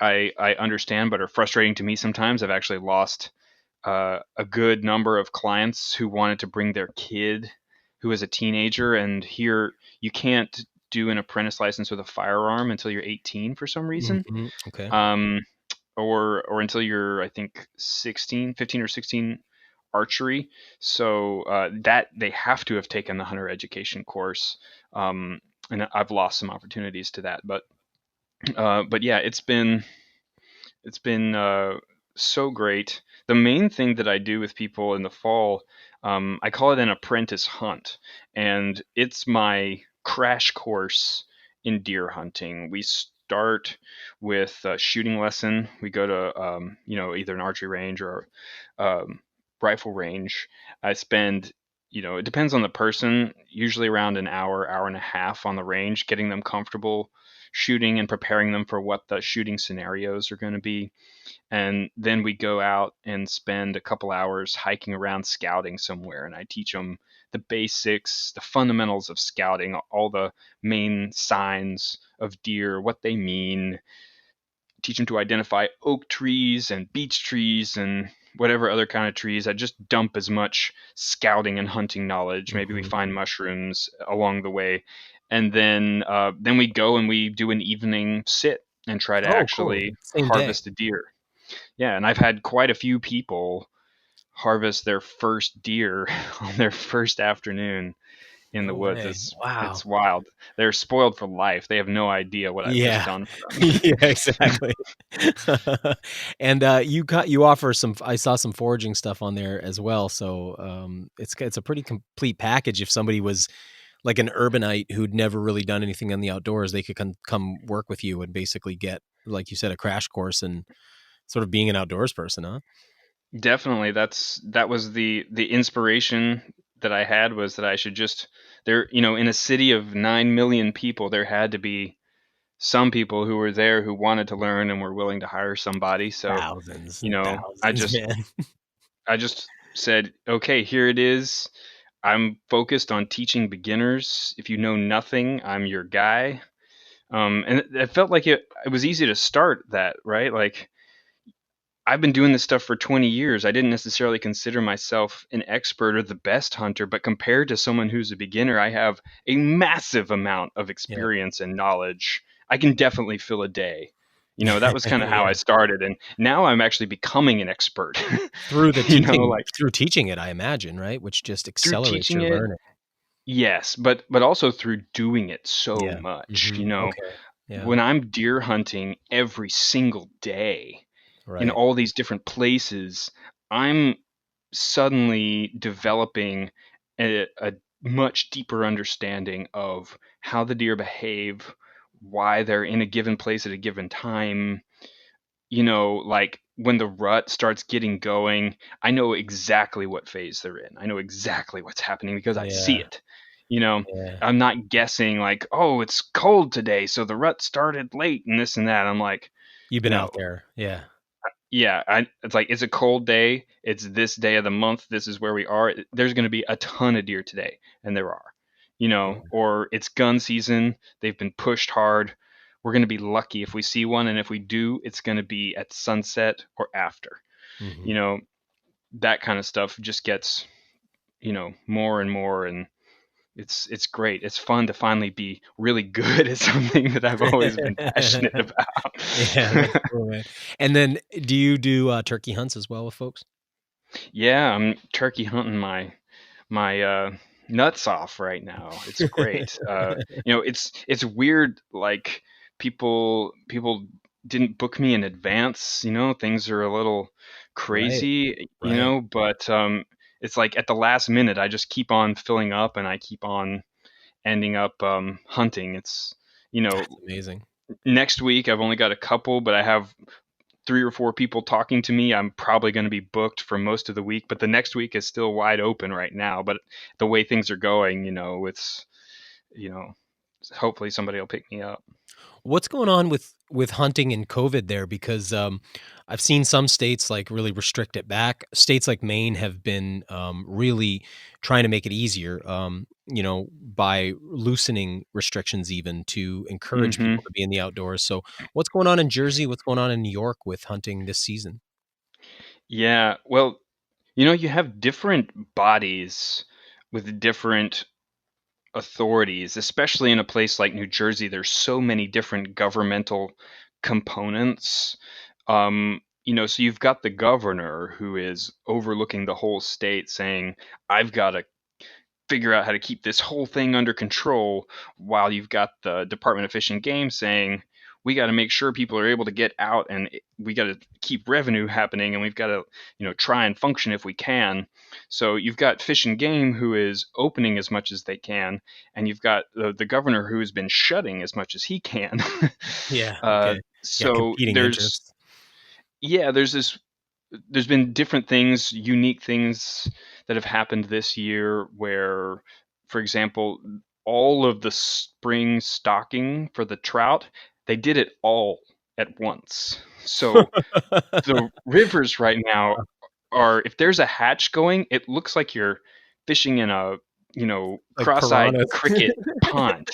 I understand, but are frustrating to me sometimes. I've actually lost a good number of clients who wanted to bring their kid who is a teenager, and here you can't do an apprentice license with a firearm until you're 18 for some reason. Okay. Or until you're, I think, 16, 15 or 16 archery. So that they have to have taken the hunter education course. And I've lost some opportunities to that. But yeah, it's been so great. The main thing that I do with people in the fall, I call it an apprentice hunt, and it's my crash course in deer hunting. We start with a shooting lesson. We go to either an archery range or rifle range. I spend, it depends on the person, usually around an hour, hour and a half on the range, getting them comfortable shooting and preparing them for what the shooting scenarios are going to be. And then we go out and spend a couple hours hiking around scouting somewhere. And I teach them the basics, the fundamentals of scouting, all the main signs of deer, what they mean, teach them to identify oak trees and beech trees and whatever other kind of trees. I just dump as much scouting and hunting knowledge. Maybe we find mushrooms along the way, and then we go and we do an evening sit and try to Cool. actually Same day. harvest a deer. Yeah, and I've had quite a few people harvest their first deer on their first afternoon in the No woods. way. Wow. It's wild. They're spoiled for life. They have no idea what I've just Yeah. done for them. Yeah, exactly. And you offer some, I saw some foraging stuff on there as well. So it's a pretty complete package. If somebody was like an urbanite who'd never really done anything in the outdoors, they could come work with you and basically get, like you said, a crash course and sort of being an outdoors person, huh? Definitely, that was the inspiration that I had, was that I should just there, in a city of 9 million people, there had to be some people who were there who wanted to learn and were willing to hire somebody. So, Thousands you and know, I thousands, just man. I just said, okay, here it is. I'm focused on teaching beginners. If you know nothing, I'm your guy. And it felt like it was easy to start that, right? Like, I've been doing this stuff for 20 years. I didn't necessarily consider myself an expert or the best hunter, but compared to someone who's a beginner, I have a massive amount of Yeah. experience and knowledge. I can definitely fill a day. That was kind of how Yeah. I started, and now I'm actually becoming an expert. Through the teaching, Like through teaching it, I imagine, right? Which just through accelerates teaching your it, learning. yes, but also through doing it so Yeah. much. Okay. Yeah. When I'm deer hunting every single day in Right. all these different places, I'm suddenly developing a much deeper understanding of how the deer behave, why they're in a given place at a given time. Like when the rut starts getting going, I know exactly what phase they're in. I know exactly what's happening because I see Yeah. it. You know, Yeah. I'm not guessing like, oh, it's cold today, so the rut started late and this and that. I'm like, You've been no, out there. Yeah. yeah, it's like it's a cold day. It's this day of the month. This is where we are. There's going to be a ton of deer today, and there are, Yeah. or it's gun season. They've been pushed hard. We're going to be lucky if we see one, and if we do, it's going to be at sunset or after. Mhm. You know, that kind of stuff just gets, more and more, and it's great. It's fun to finally be really good at something that I've always been passionate Yeah, about. that's cool, man. And then do you do, turkey hunts as well with folks? Yeah, I'm turkey hunting my nuts off right now. It's great. It's weird. Like people didn't book me in advance. Things are a little Right, crazy. right. But it's like at the last minute, I just keep on filling up, and I keep on ending up hunting. It's you know That's amazing. next week I've only got a couple, but I have 3 or 4 people talking to me. I'm probably going to be booked for most of the week, but the next week is still wide open right now. But the way things are going, it's you know, hopefully somebody will pick me up. What's going on with hunting and COVID there? Because I've seen some states like really restrict it back. States like Maine have been really trying to make it easier, by loosening restrictions even to encourage hmm people to be in the outdoors. So, what's going on in Jersey? What's going on in New York with hunting this season? Yeah. Well, you have different bodies with different authorities, especially in a place like New Jersey. There's so many different governmental components. So you've got the governor who is overlooking the whole state saying, I've got to figure out how to keep this whole thing under control, while you've got the Department of Fish and Game saying, we got to make sure people are able to get out, and we got to keep revenue happening, and we've got to try and function if we can. So you've got Fish and Game, who is opening as much as they can, and you've got the governor, who has been shutting as much as he can. Yeah. uh, Okay. Yeah. so Competing there's interests. yeah there's been different things, unique things that have happened this year where, for example, all of the spring stocking for the trout, they did it all at once. So the rivers right now are, if there's a hatch going, it looks like you're fishing in a, Like cross-eyed piranhas. cricket pond.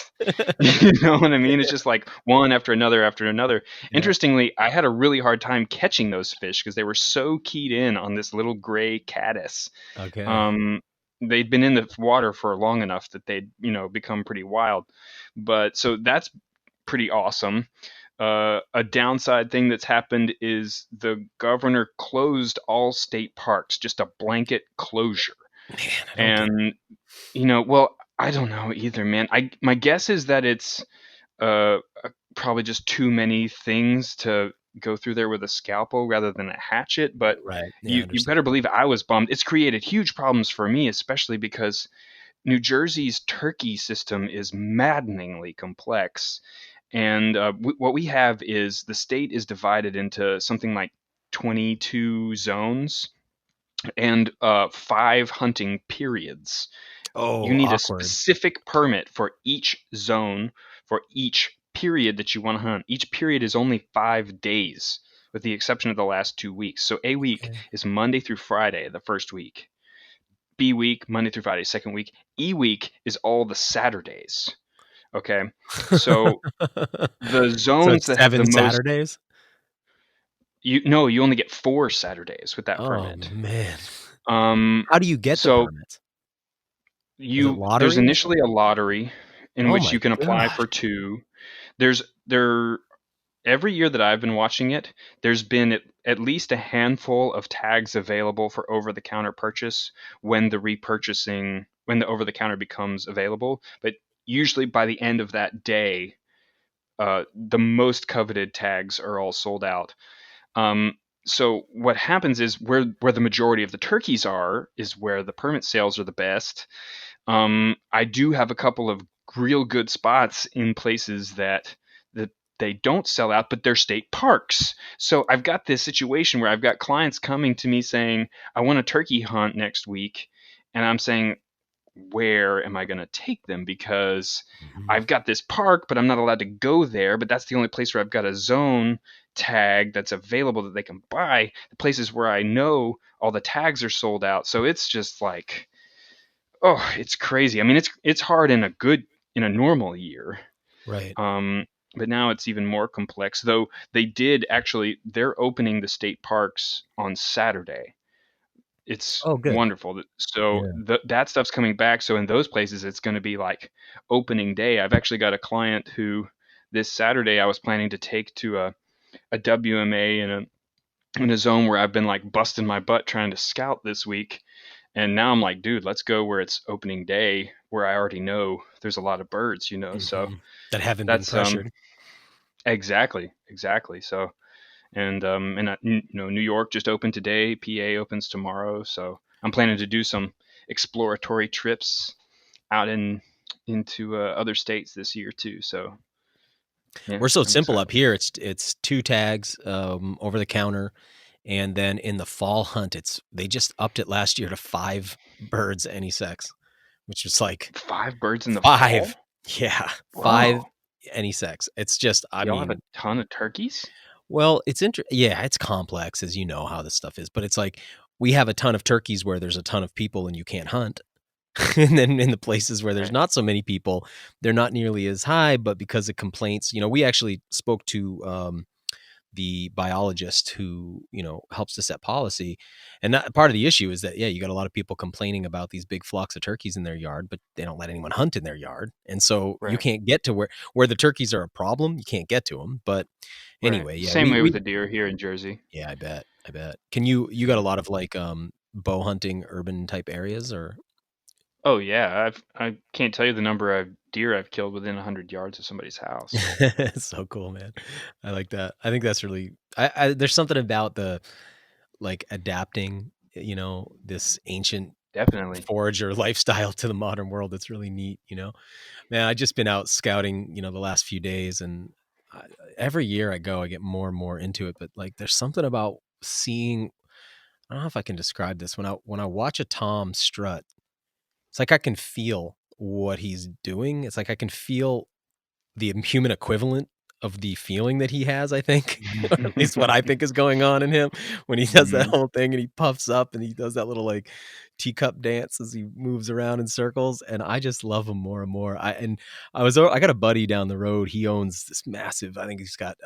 You know what I mean? It's just like one after another after another. Yeah. Interestingly, I had a really hard time catching those fish because they were so keyed in on this little gray caddis. Okay. Um, they'd been in the water for long enough that they'd, become pretty wild. But so that's pretty awesome. A downside thing that's happened is the governor closed all state parks, just a blanket closure. Man, I don't get. And well, I don't know either, man. My guess is that it's uh, probably just too many things to go through there with a scalpel rather than a hatchet. But Right. Yeah, I you understand. better believe I was bummed. It's created huge problems for me, especially because New Jersey's turkey system is maddeningly complex. And what we have is the state is divided into something like 22 zones and 5 hunting periods. You Oh, need a awkward. specific permit for each zone, for each period that you want to hunt. Each period is only 5 days, with the exception of the last 2 weeks. So A week Okay. is Monday through Friday, the first week. B week, Monday through Friday, second week. E week is all the Saturdays. Okay. So the So zones it's that have the 7 most, Saturdays? you only get 4 Saturdays with that Oh, permit. man. Um, How do you get the so permits? Is it there's lottery or something? initially a lottery in Oh which my you can apply gosh. for two. There every year that I've been watching it, there's been at least a handful of tags available for over-the-counter purchase when the over-the-counter becomes available. But usually by the end of that day, the most coveted tags are all sold out. Um, so what happens is, where the majority of the turkeys are is where the permit sales are the best. I do have a couple of real good spots in places that they don't sell out, but they're state parks. So I've got this situation where I've got clients coming to me saying, I want a turkey hunt next week. And I'm saying, where am I going to take them? Because Mhm. I've got this park, but I'm not allowed to go there. But that's the only place where I've got a zone tag that's available that they can buy. The places where I know all the tags are sold out. So it's just like, oh, it's crazy. I mean, it's hard in a normal year. Right. Um, but now it's even more complex. Though they're opening the state parks on Saturday. It's Oh, good. wonderful. So Yeah. that stuff's coming back. So in those places, it's going to be like opening day. I've actually got a client who this Saturday I was planning to take to a WMA in a zone where I've been like busting my butt trying to scout this week. And now I'm like, dude, let's go where it's opening day, where I already know there's a lot of birds, So That haven't been that's pressured. exactly. So New York just opened today. PA opens tomorrow. So I'm planning to do some exploratory trips out into other states this year too. So yeah, We're so I'm simple excited. up here. It's 2 tags over the counter, and then in the fall hunt, they just upped it last year to 5 birds any sex, which is like 5 birds in the 5. fall? Yeah, 5 Whoa. any sex. It's just, I Do y'all have a mean, ton of turkeys? well, yeah, it's complex as you know how this stuff is, but it's like we have a ton of turkeys where there's a ton of people and you can't hunt. And then in the places where there's Right. not so many people, they're not nearly as high, but because of complaints, we actually spoke to the biologist who helps to set policy, and part of the issue is that you got a lot of people complaining about these big flocks of turkeys in their yard, but they don't let anyone hunt in their yard, and so you Right. can't get to where the turkeys are a problem. You can't get to them. But Right. anyway, Same way with the deer here in Jersey. yeah, I bet can you got a Yeah. lot of like bow hunting urban type areas or Oh yeah, I can't tell you the number of deer I've killed within 100 yards of somebody's house. so cool, man. I like that. I think that's really I there's something about the like adapting, this ancient Definitely. forager lifestyle to the modern world. That's really neat. Man, I just been out scouting, the last few days, and I, every year I go, I get more and more into it. But like, there's something about seeing. I don't know if I can describe this. When I watch a tom strut, it's like I can feel what he's doing. It's like I can feel the human equivalent of the feeling that he has, I think, or at least what I think is going on in him when he does that Mhm. whole thing and he puffs up and he does that little like teacup dance as he moves around in circles. And I just love him more and more. I got a buddy down the road. He owns this massive, I think he's got,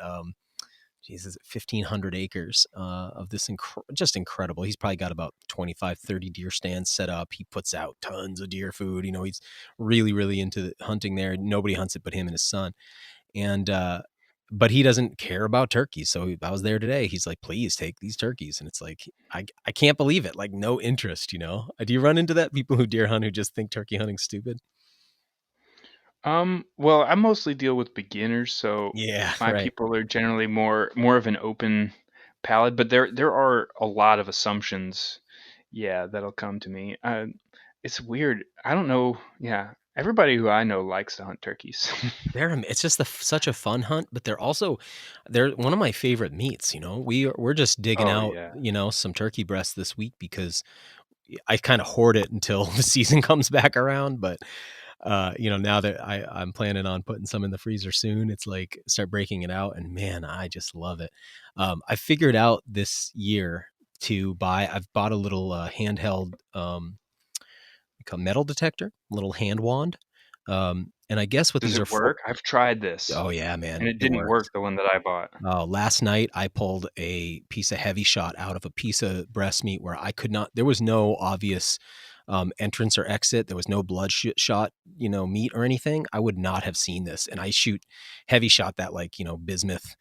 Jesus, 1,500 acres of this just incredible. He's probably got about 25, 30 deer stands set up. He puts out tons of deer food. He's really, really into hunting there. Nobody hunts it but him and his son. And but he doesn't care about turkeys. So I was there today. He's like, please take these turkeys. And it's like, I can't. Believe it. Like no interest. Do you run into that? People who deer hunt who just think turkey hunting's stupid? Well, I mostly deal with beginners, so Yeah, my right. people are generally more of an open palette, but there are a lot of assumptions, yeah, that'll come to me. It's weird. I don't know. Yeah, everybody who I know likes to hunt turkeys. It's just such a fun hunt, but they're one of my favorite meats. We're just digging Oh out, yeah. some turkey breasts this week because I kind of hoard it until the season comes back around. But now that I'm planning on putting some in the freezer soon, it's like start breaking it out, and man, I just love it. I figured out this year I've bought a little handheld metal detector, little hand wand. And I guess what Does these are it for. work? I've tried this, Oh yeah, and man, it it didn't works. work, the one that I bought. Last night I pulled a piece of heavy shot out of a piece of breast meat where I could not. There was no obvious entrance or exit. There was no blood shot, meat or anything. I would not have seen this. And I shoot heavy shot that like bismuth,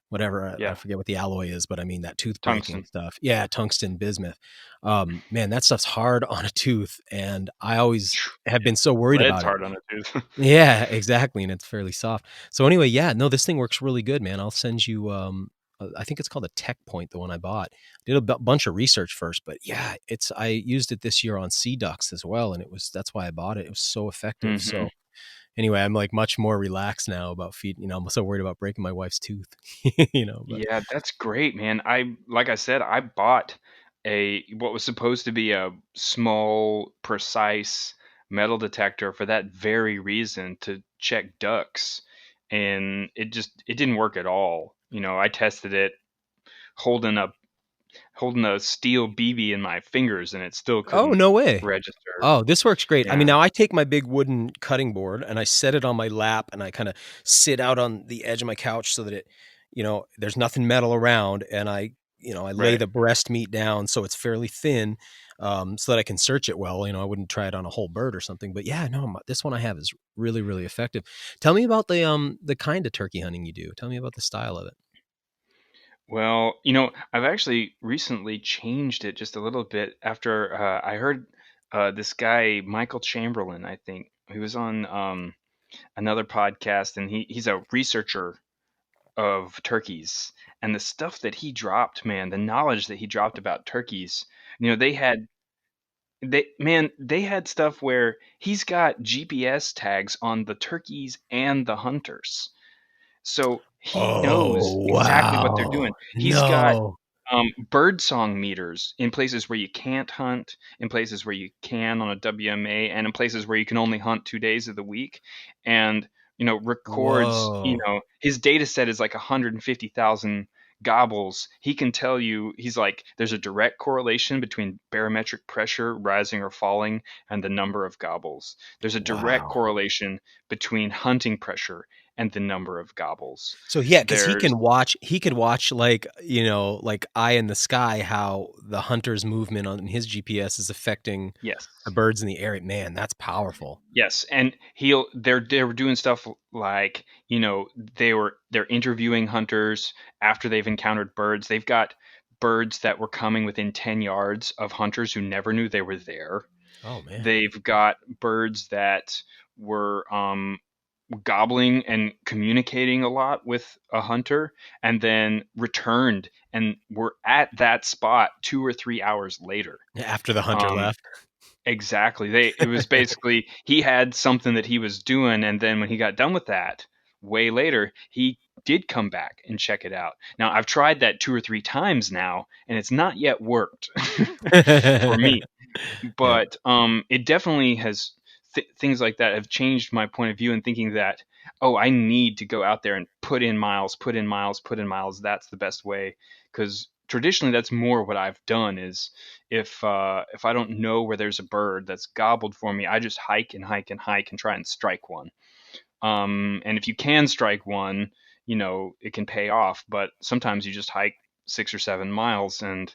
whatever. I Yeah, forget what the alloy is, but I mean that tooth breaking tungsten. stuff. Yeah, tungsten bismuth. Man, that stuff's hard on a tooth, and I always have been so worried Lead's about it. hard on it too. Yeah, exactly, and it's fairly soft. So anyway, yeah, no, this thing works really good, man. I'll send you, I think it's called a Tech Point, the one I bought. Did a bunch of research first, but yeah, I used it this year on sea ducks as well, and that's why I bought it. It was so effective. hmm So anyway, I'm like much more relaxed now about feeding. I'm so worried about breaking my wife's tooth, but Yeah, that's great, man. Like I said, I bought a what was supposed to be a small, precise metal detector for that very reason, to check ducks, and it didn't work at all. I tested it holding a holding a steel BB in my fingers, and it still oh, couldn't no way. register. Oh, this works great. I mean, Yeah, now I take my big wooden cutting board and I set it on my lap and I kind of sit out on the edge of my couch so that there's nothing metal around, and I lay right. the breast meat down so it's fairly thin, so that I can search it well. I wouldn't try it on a whole bird or something, but yeah, no, this one I have is really, really effective. Tell me about the kind of turkey hunting you do. Tell me about the style of it. Well, I've actually recently changed it just a little bit after I heard this guy, Michael Chamberlain, I think. He was on another podcast, and he's a researcher of turkeys. And the stuff that he dropped, man, the knowledge that he dropped about turkeys, they had they had stuff where he's got GPS tags on the turkeys and the hunters. So he knows Oh, exactly what they're doing. wow. He's got No. bird song meters in places where you can't hunt, in places where you can on a WMA, and in places where you can only hunt 2 days of the week. And, records, Whoa. his data set is like 150,000 gobbles. He can tell you, he's like, there's a direct correlation between barometric pressure rising or falling and the number of gobbles. There's a direct Wow. correlation between hunting pressure and the number of gobbles. So yeah, because There's he could watch like, like eye in the sky, how the hunter's movement on his GPS is affecting Yes. the birds in the area. Man, that's powerful. Yes, and they were doing stuff like, they're interviewing hunters after they've encountered birds. They've got birds that were coming within 10 yards of hunters who never knew they were there. Oh man. They've got birds that were gobbling and communicating a lot with a hunter, and then returned and were at that spot 2 or 3 hours later. After the hunter Um, left. Exactly. It was basically he had something that he was doing, and then when he got done with that, way later, he did come back and check it out. Now, I've tried that 2 or 3 times now, and it's not yet worked for me. Yeah. But it definitely has things like that have changed my point of view in thinking that, oh, I need to go out there and put in miles, put in miles, put in miles. That's the best way, because traditionally that's more what I've done is if I don't know where there's a bird that's gobbled for me, I just hike and hike and hike and try and strike one. And if you can strike one, it can pay off. But sometimes you just hike 6 or 7 miles, and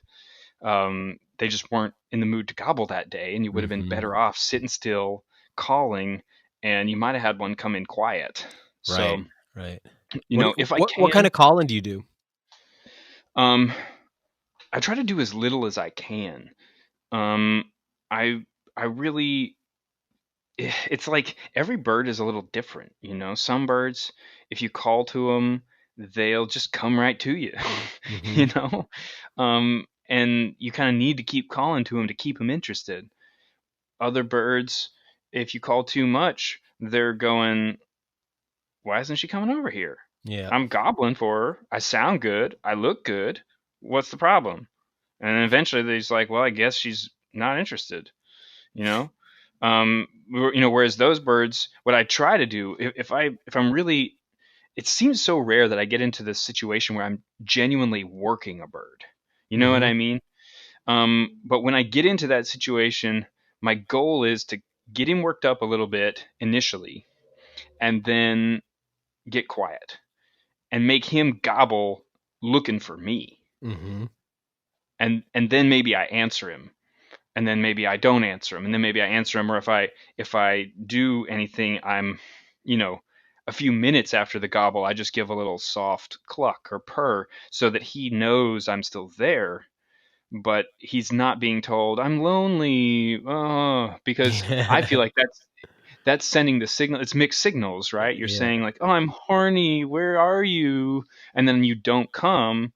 they just weren't in the mood to gobble that day, and you would have been better off sitting still, calling, and you might have had one come in quiet. So, Right. if I What kind can, of calling do you do? I try to do as little as I can. Um, I I really it's like every bird is a little different, Some birds, if you call to them, they'll just come right to you, you Mhm. know. And you kind of need to keep calling to them to keep them interested. Other birds, if you call too much, they're going, "Why isn't she coming over here? Yeah. I'm gobbling for her. I sound good. I look good. What's the problem?" And then eventually they're just like, "Well, I guess she's not interested." you know whereas those birds, what I try to do, if I'm really, it seems so rare that I get into this situation where I'm genuinely working a bird, you know what Mhm. I mean. But when I get into that situation, my goal is to get him worked up a little bit initially, and then get quiet and make him gobble looking for me, Mhm. and then maybe I answer him, and then maybe I don't answer him, and then maybe I answer him, or if I do anything, I'm, a few minutes after the gobble, I just give a little soft cluck or purr so that he knows I'm still there, but he's not being told I'm lonely, because I feel like that's sending the signal. It's mixed signals, right? You're Yeah. saying like, "Oh, I'm horny. Where are you?" And then you don't come,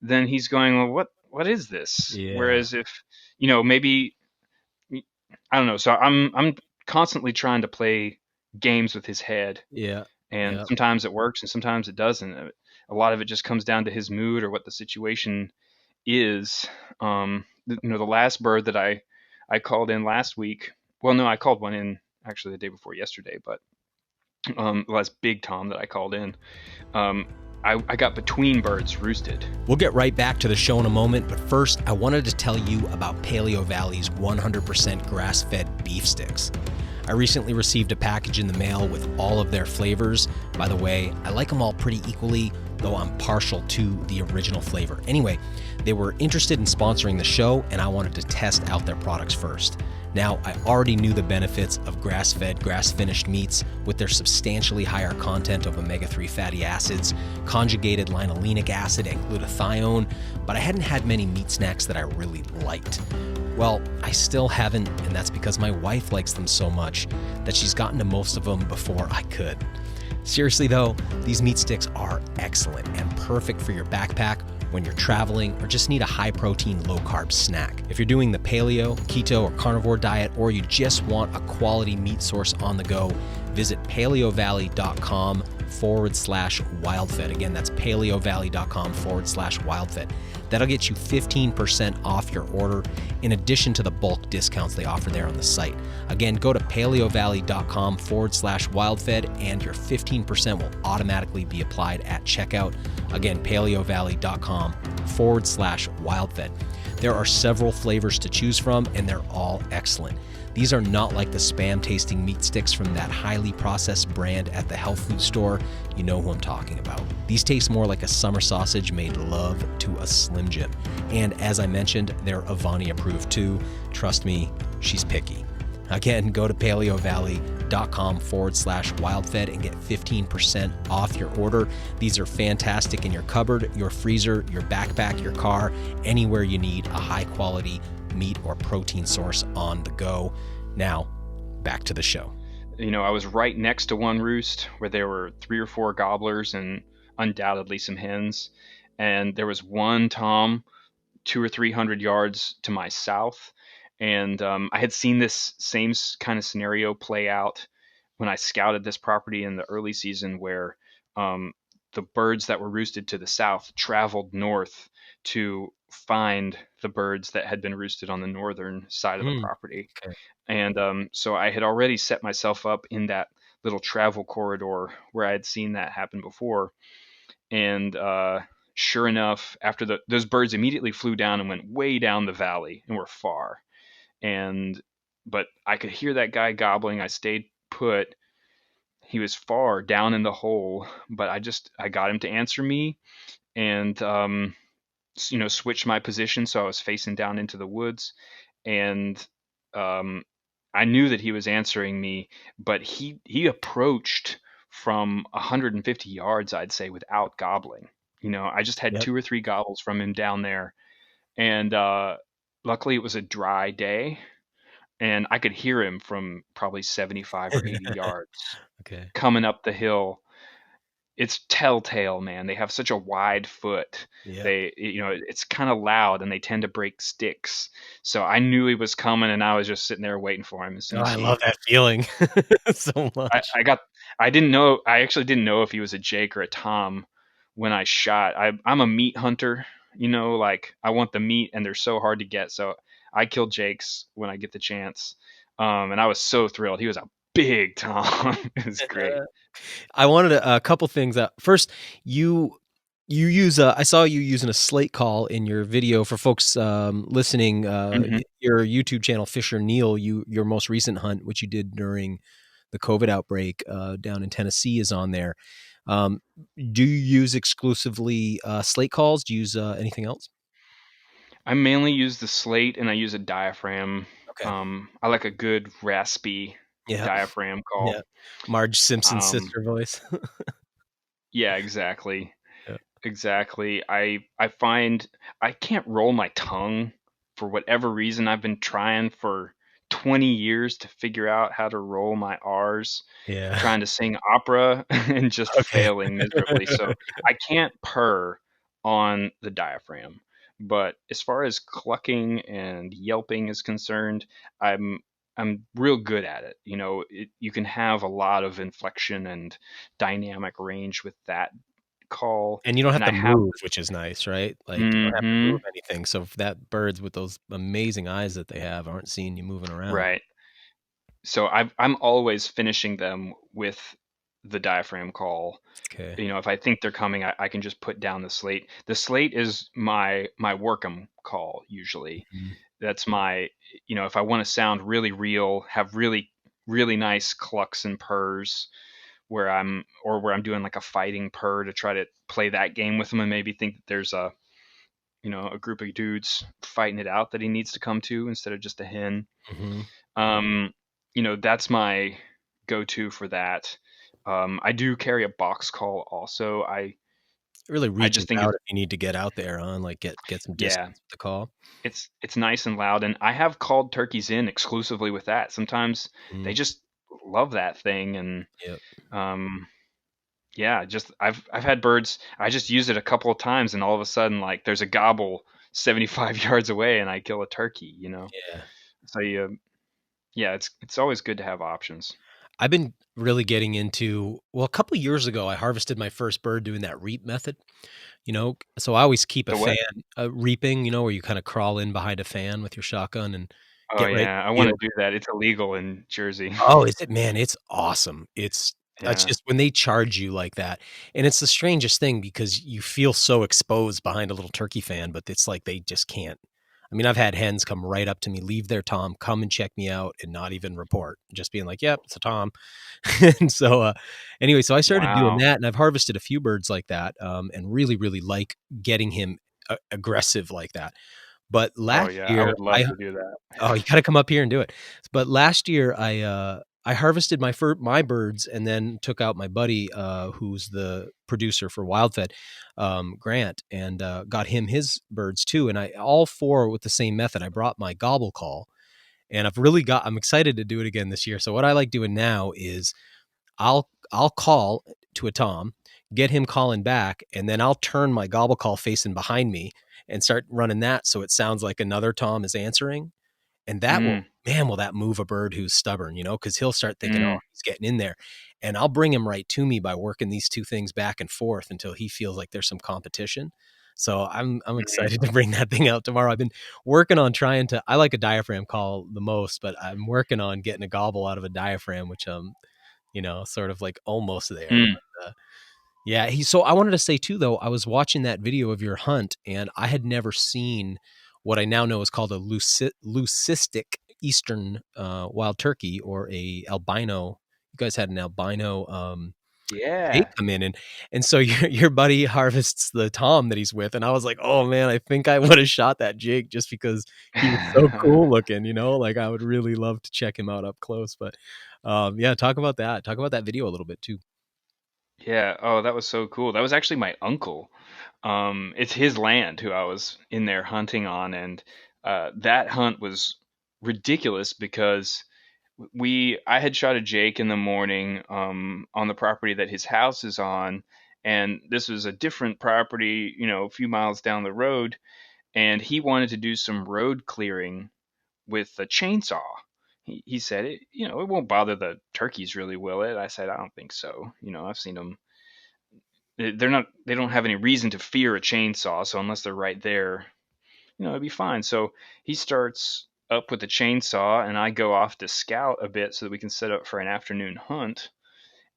then he's going, "Well, what is this?" Yeah. Whereas if, maybe, I don't know. So I'm constantly trying to play games with his head, Yeah. and Yeah. sometimes it works and sometimes it doesn't. A lot of it just comes down to his mood or what the situation is. The last bird that I called in last week. Well, no, I called one in actually the day before yesterday, but the last big tom that I called in, um, I got between birds roosted. We'll get right back to the show in a moment, but first, I wanted to tell you about Paleo Valley's 100% grass-fed beef sticks. I recently received a package in the mail with all of their flavors. By the way, I like them all pretty equally, though I'm partial to the original flavor. Anyway, they were interested in sponsoring the show, and I wanted to test out their products first. Now, I already knew the benefits of grass-fed, grass-finished meats with their substantially higher content of omega-3 fatty acids, conjugated linolenic acid, and glutathione, but I hadn't had many meat snacks that I really liked. Well, I still haven't, and that's because my wife likes them so much that she's gotten to most of them before I could. Seriously though, these meat sticks are excellent and perfect for your backpack when you're traveling or just need a high-protein, low-carb snack. If you're doing the paleo, keto, or carnivore diet, or you just want a quality meat source on the go, visit paleovalley.com/wildfed. Again, that's paleovalley.com/wildfed. That'll get you 15% off your order in addition to the bulk discounts they offer there on the site. Again, go to paleovalley.com/wildfed and your 15% will automatically be applied at checkout. Again, paleovalley.com/wildfed. There are several flavors to choose from and they're all excellent. These are not like the spam-tasting meat sticks from that highly processed brand at the health food store. You know who I'm talking about. These taste more like a summer sausage made love to a Slim Jim. And as I mentioned, they're Avani approved too. Trust me, she's picky. Again, go to paleovalley.com/wildfed and get 15% off your order. These are fantastic in your cupboard, your freezer, your backpack, your car, anywhere you need a high-quality meat or protein source on the go. Now, back to the show. I was right next to one roost where there were 3 or 4 gobblers and undoubtedly some hens. And there was one tom 200 or 300 yards to my south. And I had seen this same kind of scenario play out when I scouted this property in the early season where the birds that were roosted to the south traveled north to find the birds that had been roosted on the northern side of the property. Okay. And so I had already set myself up in that little travel corridor where I had seen that happen before. And sure enough, after those birds immediately flew down and went way down the valley and were far. But I could hear that guy gobbling. I stayed put. He was far down in the hole, but I got him to answer me and switched my position so I was facing down into the woods. And I knew that he was answering me, but he approached from 150 yards, I'd say, without gobbling. I just had 2 or 3 gobbles from him down there. And luckily it was a dry day and I could hear him from probably 75 or 80 yards coming up the hill. It's telltale, man. They have such a wide foot. Yeah. It's kind of loud and they tend to break sticks. So I knew he was coming and I was just sitting there waiting for him. As soon as I love that feeling so much. I actually didn't know if he was a Jake or a Tom when I shot. I'm a meat hunter, I want the meat and they're so hard to get. So I kill Jakes when I get the chance. And I was so thrilled. He was a big Tom. It was great. I wanted a couple things. First, you use I saw you using a slate call in your video for folks listening. Your YouTube channel, Fisher Neal, your most recent hunt, which you did during the COVID outbreak down in Tennessee, is on there. Do you use exclusively slate calls? Do you use anything else? I mainly use the slate and I use a diaphragm. Okay. I like a good raspy diaphragm call. Yeah. Marge Simpson's sister voice. Yeah, exactly. Yeah. Exactly. I find I can't roll my tongue for whatever reason. I've been trying for 20 years to figure out how to roll my R's. Yeah. Trying to sing opera and just failing miserably. So I can't purr on the diaphragm. But as far as clucking and yelping is concerned, I'm real good at it. You can have a lot of inflection and dynamic range with that call. And you don't have to move, which is nice, right? Like you don't have to move anything. So that birds with those amazing eyes that they have aren't seeing you moving around. Right. So I'm always finishing them with the diaphragm call. Okay. If I think they're coming, I can just put down the slate. The slate is my workum call usually. That's my, if I want to sound really real, have really, really nice clucks and purrs where I'm doing like a fighting purr to try to play that game with them and maybe think that there's a a group of dudes fighting it out that he needs to come to instead of just a hen. Hmm. Um, that's my go-to for that. I do carry a box call also. It really I reaches just think out it's, if you need to get out there on like get some yeah, distance with the call. it's nice and loud, and I have called turkeys in exclusively with that. Sometimes they Mm, just love that thing, and yep. um, yeah, just I've had birds. I just use it a couple of times, and all of a sudden, like there's a gobble 75 yards away, and I kill a turkey. Yeah. So yeah, it's always good to have options. I've been really getting into, well, a couple years ago, I harvested my first bird doing that reap method, so I always keep a The fan, what? reaping, where you kind of crawl in behind a fan with your shotgun and Oh get right in yeah, I the want to field. do that. It's illegal in Jersey. Oh, is it? Man, it's awesome. It's Yeah. just when they charge you like that, and it's the strangest thing because you feel so exposed behind a little turkey fan, but it's like they just can't. I mean, I've had hens come right up to me, leave their tom, come and check me out, and not even report, just being like, "Yep, it's a tom." And so, anyway, so I started doing Wow. that, and I've harvested a few birds like that, and really, really like getting him aggressive like that. But Oh last yeah, I year, would love to do oh, that. you gotta come up here and do it. But last year, I harvested my birds and then took out my buddy, who's the producer for WildFed, Grant, and, got him his birds too, and I all 4 with the same method. I brought my gobble call, and I'm excited to do it again this year. So what I like doing now is I'll call to a tom, get him calling back, and then I'll turn my gobble call facing behind me and start running that so it sounds like another tom is answering, and that will Mm, man, will that move a bird who's stubborn, because he'll start thinking, "Oh, mm, he's getting in there." And I'll bring him right to me by working these 2 things back and forth until he feels like there's some competition. So I'm mhm. excited to bring that thing out tomorrow. I've been working on trying to I like a diaphragm call the most, but I'm working on getting a gobble out of a diaphragm, which, sort of like almost there. Mm. Yeah, so I wanted to say too, though, I was watching that video of your hunt, and I had never seen what I now know is called a leucistic eastern wild turkey or a albino. You guys had an albino jake Yeah. come in, and so your buddy harvests the tom that he's with, and I was like, oh man, I think I would have shot that jake just because he was so cool looking, like I would really love to check him out up close. But yeah, talk about that video a little bit too. Yeah. Oh, that was so cool. That was actually my uncle. It's his land who I was in there hunting on, and that hunt was ridiculous because I had shot a jake in the morning on the property that his house is on, and this was a different property, a few miles down the road, and he wanted to do some road clearing with a chainsaw. He said it won't bother the turkeys really, will it? I said I don't think so. I've seen them. They don't have any reason to fear a chainsaw, so unless they're right there, it'd be fine. So he starts up with the chainsaw, and I go off to scout a bit so that we can set up for an afternoon hunt.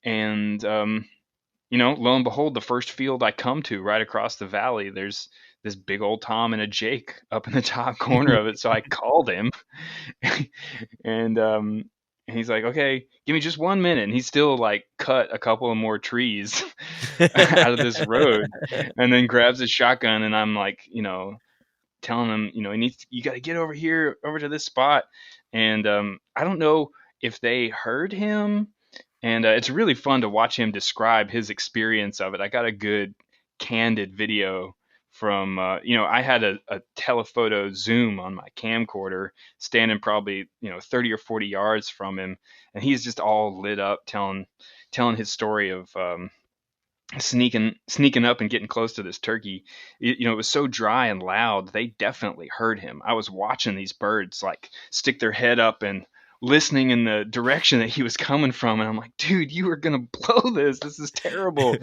And lo and behold, the first field I come to right across the valley, there's this big old tom and a jake up in the top corner of it. So I called him, and he's like, "Okay, give me just 1 minute." And he still like cut a couple of more trees out of this road, and then grabs his shotgun, and I'm like, telling him, you got to get over here, over to this spot. And I don't know if they heard him, and it's really fun to watch him describe his experience of it. I got a good candid video from, I had a telephoto zoom on my camcorder, standing probably 30 or 40 yards from him, and he's just all lit up, telling his story of sneaking up and getting close to this turkey. It was so dry and loud, they definitely heard him. I was watching these birds like stick their head up and listening in the direction that he was coming from, and I'm like, dude, you are gonna blow this is terrible.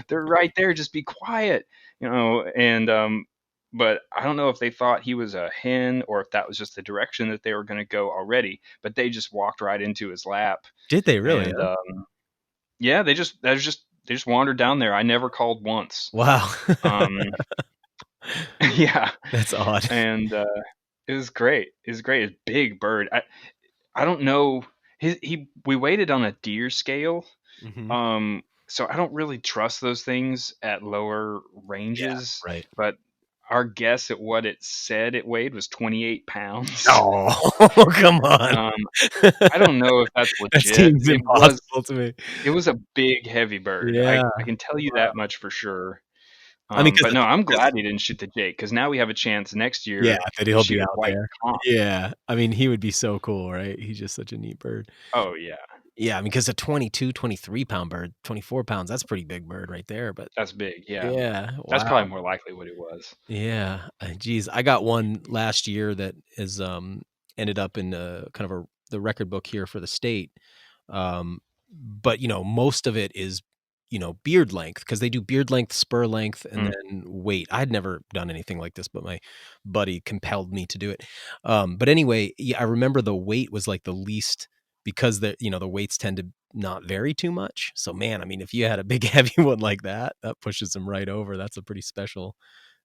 They're right there, just be quiet. And but I don't know if they thought he was a hen or if that was just the direction that they were going to go already, but they just walked right into his lap. Did they really, And huh? yeah, they just wandered down there. I never called once. Wow. Um, yeah, That's odd. and it was great. It was great. It's a big bird. I don't know. We waited on a deer scale. Mhm. So I don't really trust those things at lower Yeah, ranges. right. But our guess at what it said it weighed was 28 pounds. Oh, come on. I don't know if that's That legit. seems impossible to me. It was a big, heavy bird. Yeah. I can tell you that much for sure. I mean, But no, I'm glad he didn't shoot the Jake, because now we have a chance next year that to he'll be shoot a out white there. comp. Yeah. I mean, he would be so cool, right? He's just such a neat bird. Oh, yeah. Yeah, I mean, because a 22, 23-pound bird, 24 pounds, that's a pretty big bird right there. But That's big, yeah. yeah, That's wow. probably more likely what it was. Yeah, geez, I got one last year that is ended up in kind of the record book here for the state. But most of it is beard length, because they do beard length, spur length, and then weight. I'd never done anything like this, but my buddy compelled me to do it. But anyway, yeah, I remember the weight was like the least, because the weights tend to not vary too much. So man, I mean, if you had a big heavy one like that pushes them right over. That's a pretty special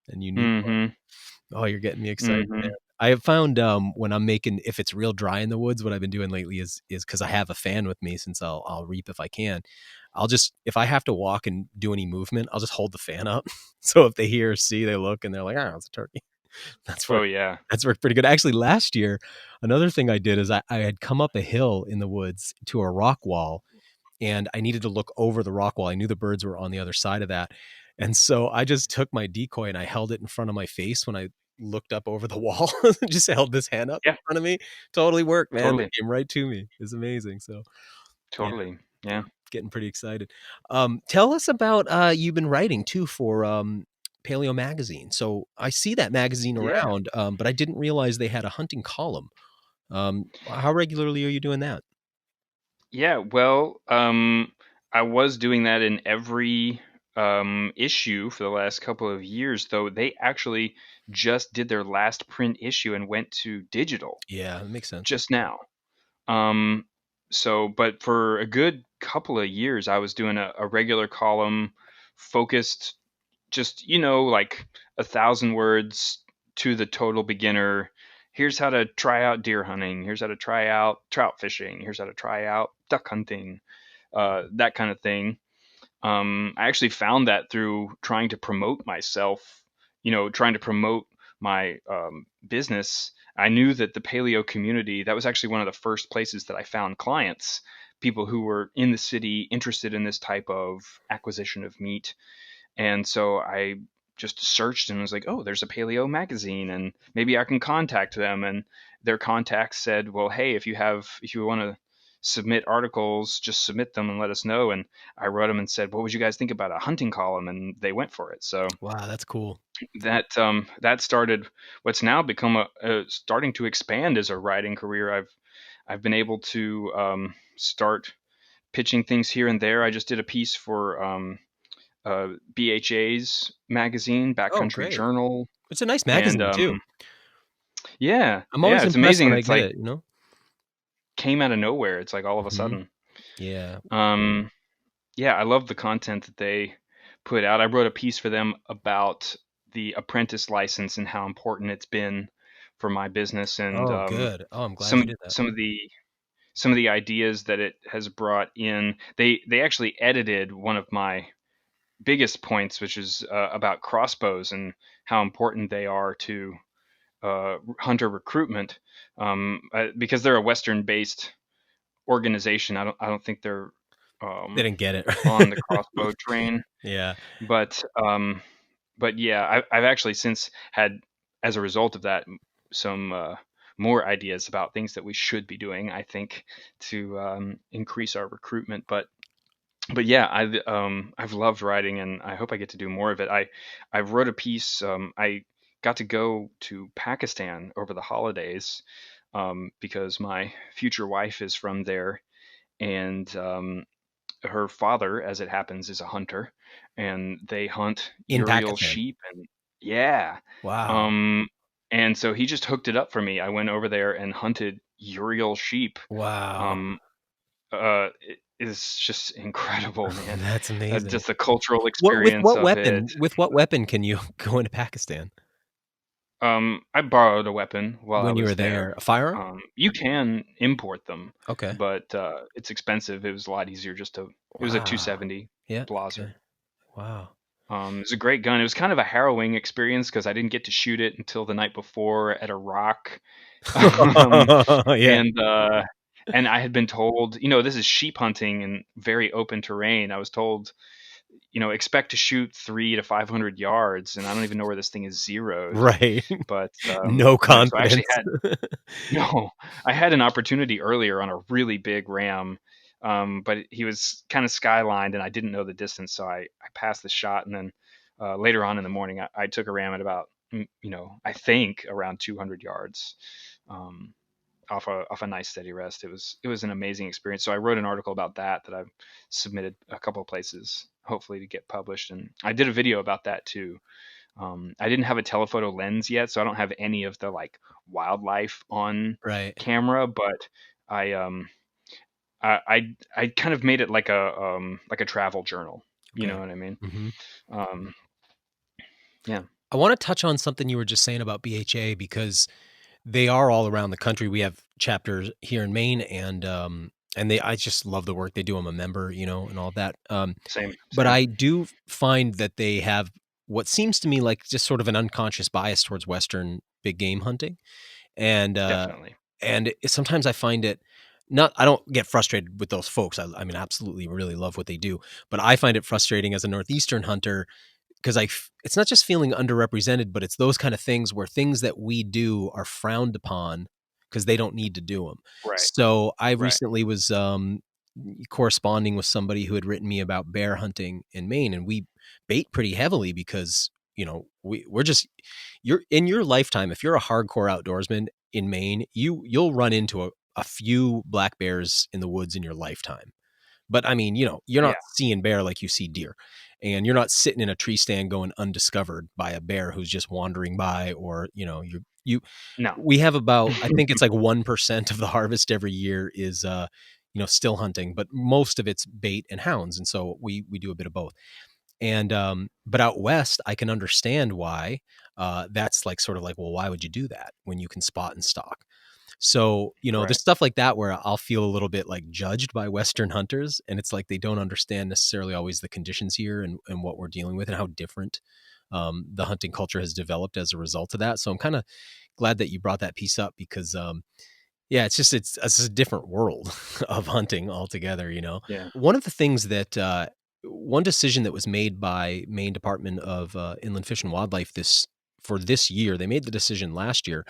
and unique one. Oh, you're getting me excited, man. I have found when I'm making, if it's real dry in the woods, what I've been doing lately is because I have a fan with me, since I'll reap if I can. I'll just, if I have to walk and do any movement, I'll just hold the fan up. So if they hear or see, they look and they're like, oh, it's a turkey. That's worked pretty good. Actually, last year, another thing I did is I had come up a hill in the woods to a rock wall, and I needed to look over the rock wall. I knew the birds were on the other side of that. And so I just took my decoy and I held it in front of my face when I looked up over the wall. Just held this hand up in front of me. Totally worked, man. Totally. It came right to me. It's amazing. So totally. Yeah. Getting pretty excited. Tell us about you've been writing too for Paleo magazine. So I see that magazine around, but I didn't realize they had a hunting column. How regularly are you doing that? Yeah, well, I was doing that in every issue for the last couple of years, though they actually just did their last print issue and went to digital. Yeah, that makes sense. Just now. But for a good couple of years, I was doing a regular column focused, just, like 1,000 words to the total beginner. Here's how to try out deer hunting. Here's how to try out trout fishing. Here's how to try out duck hunting, that kind of thing. I actually found that through trying to promote myself, trying to promote my business. I knew that the paleo community, that was actually one of the first places that I found clients, people who were in the city interested in this type of acquisition of meat. And so I just searched and was like, oh, there's a paleo magazine and maybe I can contact them. And their contacts said, well, hey, if you want to submit articles, just submit them and let us know. And I wrote them and said, what would you guys think about a hunting column? And they went for it. So wow, that's cool. That started what's now become starting to expand as a writing career. I've been able to start pitching things here and there. I just did a piece for BHA's magazine, Backcountry Journal. It's a nice magazine too. Yeah, I'm always it's amazing. When I it's get like it, came out of nowhere. It's like all of a sudden. Yeah. Yeah, I love the content that they put out. I wrote a piece for them about the apprentice license and how important it's been for my business. And good. Oh, I'm glad you did that. Some of the ideas that it has brought in. They actually edited one of my biggest points, which is about crossbows and how important they are to hunter recruitment, because they're a Western-based organization. I don't think they're they didn't get it on the crossbow train. Yeah, but yeah, I've actually since had, as a result of that, some more ideas about things that we should be doing, I think, to increase our recruitment. But yeah, I've loved writing, and I hope I get to do more of it. I wrote a piece. I got to go to Pakistan over the holidays because my future wife is from there, and her father, as it happens, is a hunter, and they hunt Uriel sheep. And yeah, wow. And so he just hooked it up for me. I went over there and hunted Uriel sheep. Wow. It is just incredible, man. That's amazing. Just the cultural experience of it. With what weapon can you go into Pakistan? I borrowed a weapon while when I was you were there. A firearm? You can import them. Okay. But it's expensive. It was a lot easier just to. It was a 270 Blaser. Okay. Wow. It was a great gun. It was kind of a harrowing experience because I didn't get to shoot it until the night before at a rock. um, Yeah. and I had been told, this is sheep hunting in very open terrain. I was told, expect to shoot 300 to 500 yards, and I don't even know where this thing is zeroed. Right. But No so I actually confidence. had no, I had an opportunity earlier on a really big ram, but he was kind of skylined, and I didn't know the distance, so I passed the shot, and then later on in the morning, I took a ram at about, I think around 200 yards. Um, off a nice steady rest. It was an amazing experience. So I wrote an article about that I've submitted a couple of places, hopefully to get published, and I did a video about that too. I didn't have a telephoto lens yet, so I don't have any of the like wildlife on Right. camera, but I I kind of made it like a travel journal. You Okay. know what I mean? Hmm. Um, yeah, I want to touch on something you were just saying about BHA because they are all around the country. We have chapters here in Maine, and I just love the work they do. I'm a member, and all that. same, But same, I do find that they have what seems to me like just sort of an unconscious bias towards Western big game hunting, and definitely. sometimes I find it not. I don't get frustrated with those folks. I mean, absolutely, really love what they do, but I find it frustrating as a Northeastern hunter because it's not just feeling underrepresented, but it's those kind of things where things that we do are frowned upon because they don't need to do them. Right, So I right. recently was corresponding with somebody who had written me about bear hunting in Maine, and we bait pretty heavily because we're just you're in your lifetime. If you're a hardcore outdoorsman in Maine, you'll run into a few black bears in the woods in your lifetime. But I mean, you're Yeah, not seeing bear like you see deer. And you're not sitting in a tree stand going undiscovered by a bear who's just wandering by, or, no, we have about, I think it's like 1% of the harvest every year is, still hunting, but most of it's bait and hounds. And so we do a bit of both. And, but out West, I can understand why, that's like sort of like, well, why would you do that when you can spot and stalk? So, right. there's stuff like that where I'll feel a little bit like judged by Western hunters. And it's like they don't understand necessarily always the conditions here and what we're dealing with and how different the hunting culture has developed as a result of that. So I'm kind of glad that you brought that piece up because, yeah, it's a different world of hunting altogether. Yeah, One of the things that, one decision that was made by Maine Department of Inland Fish and Wildlife for this year, they made the decision last year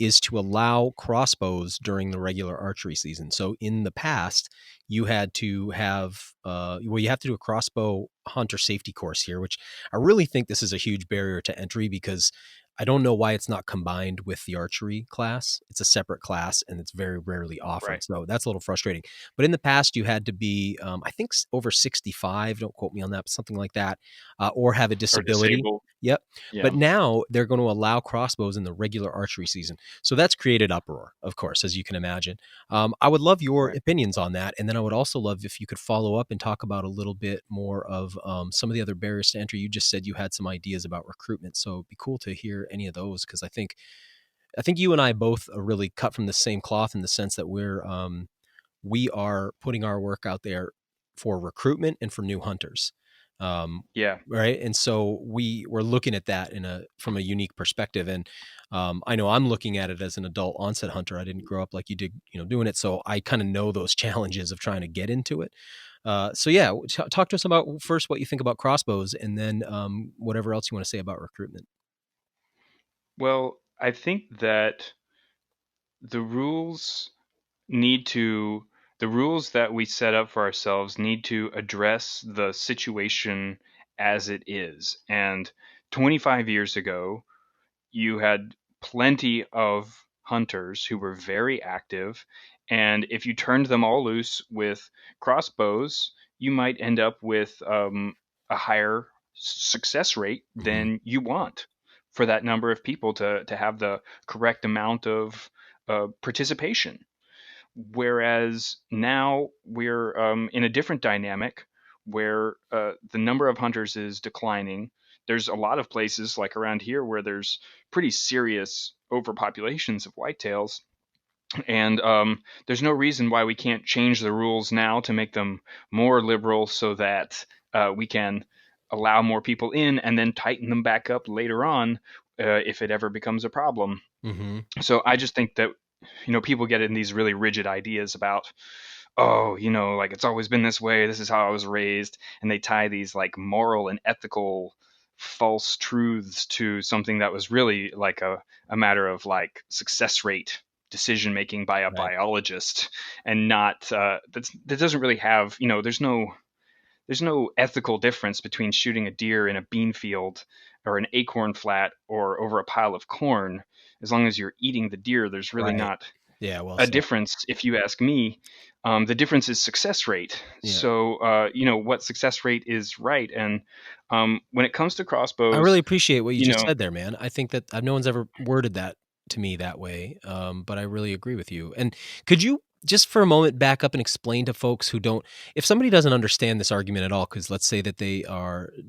is to allow crossbows during the regular archery season. So in the past, you had to have, you have to do a crossbow hunter safety course here, which I really think this is a huge barrier to entry because I don't know why it's not combined with the archery class. It's a separate class and it's very rarely right. offered. So that's a little frustrating. But in the past, you had to be, I think, over 65. Don't quote me on that, but something like that, or have a Or disability. disabled. Yep. Yeah, But now they're going to allow crossbows in the regular archery season. So that's created uproar, of course, as you can imagine. I would love your right. opinions on that. And then I would also love if you could follow up and talk about a little bit more of some of the other barriers to entry. You just said you had some ideas about recruitment. So it'd be cool to hear any of those because I think you and I both are really cut from the same cloth in the sense that we are putting our work out there for recruitment and for new hunters. Um, Yeah. right. And so we're looking at that from a unique perspective. And I know I'm looking at it as an adult onset hunter. I didn't grow up like you did, doing it. So I kind of know those challenges of trying to get into it. So yeah, talk to us about first what you think about crossbows and then whatever else you want to say about recruitment. Well, I think that the rules need to the rules that we set up for ourselves need to address the situation as it is. And 25 years ago, you had plenty of hunters who were very active, and if you turned them all loose with crossbows, you might end up with a higher success rate Hmm. than you want for that number of people to have the correct amount of participation. Whereas now we're in a different dynamic where the number of hunters is declining. There's a lot of places like around here where there's pretty serious overpopulations of whitetails, and there's no reason why we can't change the rules now to make them more liberal so that we can allow more people in and then tighten them back up later on if it ever becomes a problem. Mm-hmm. So I just think that, people get in these really rigid ideas about, oh, like it's always been this way. This is how I was raised. And they tie these like moral and ethical false truths to something that was really like a matter of like success rate decision making by a Right. biologist, and not that doesn't really have, there's no ethical difference between shooting a deer in a bean field or an acorn flat or over a pile of corn. As long as you're eating the deer, there's really Right. not Yeah. Well a said. difference, if you ask me. The difference is success rate. Yeah. So, what success rate is right. And when it comes to I really crossbows, appreciate what you you just know, said there, man. I think that no one's ever worded that to me that way, but I really agree with you. And could you just for a moment back up and explain to folks who don't, if somebody doesn't understand this argument at all, because let's say that they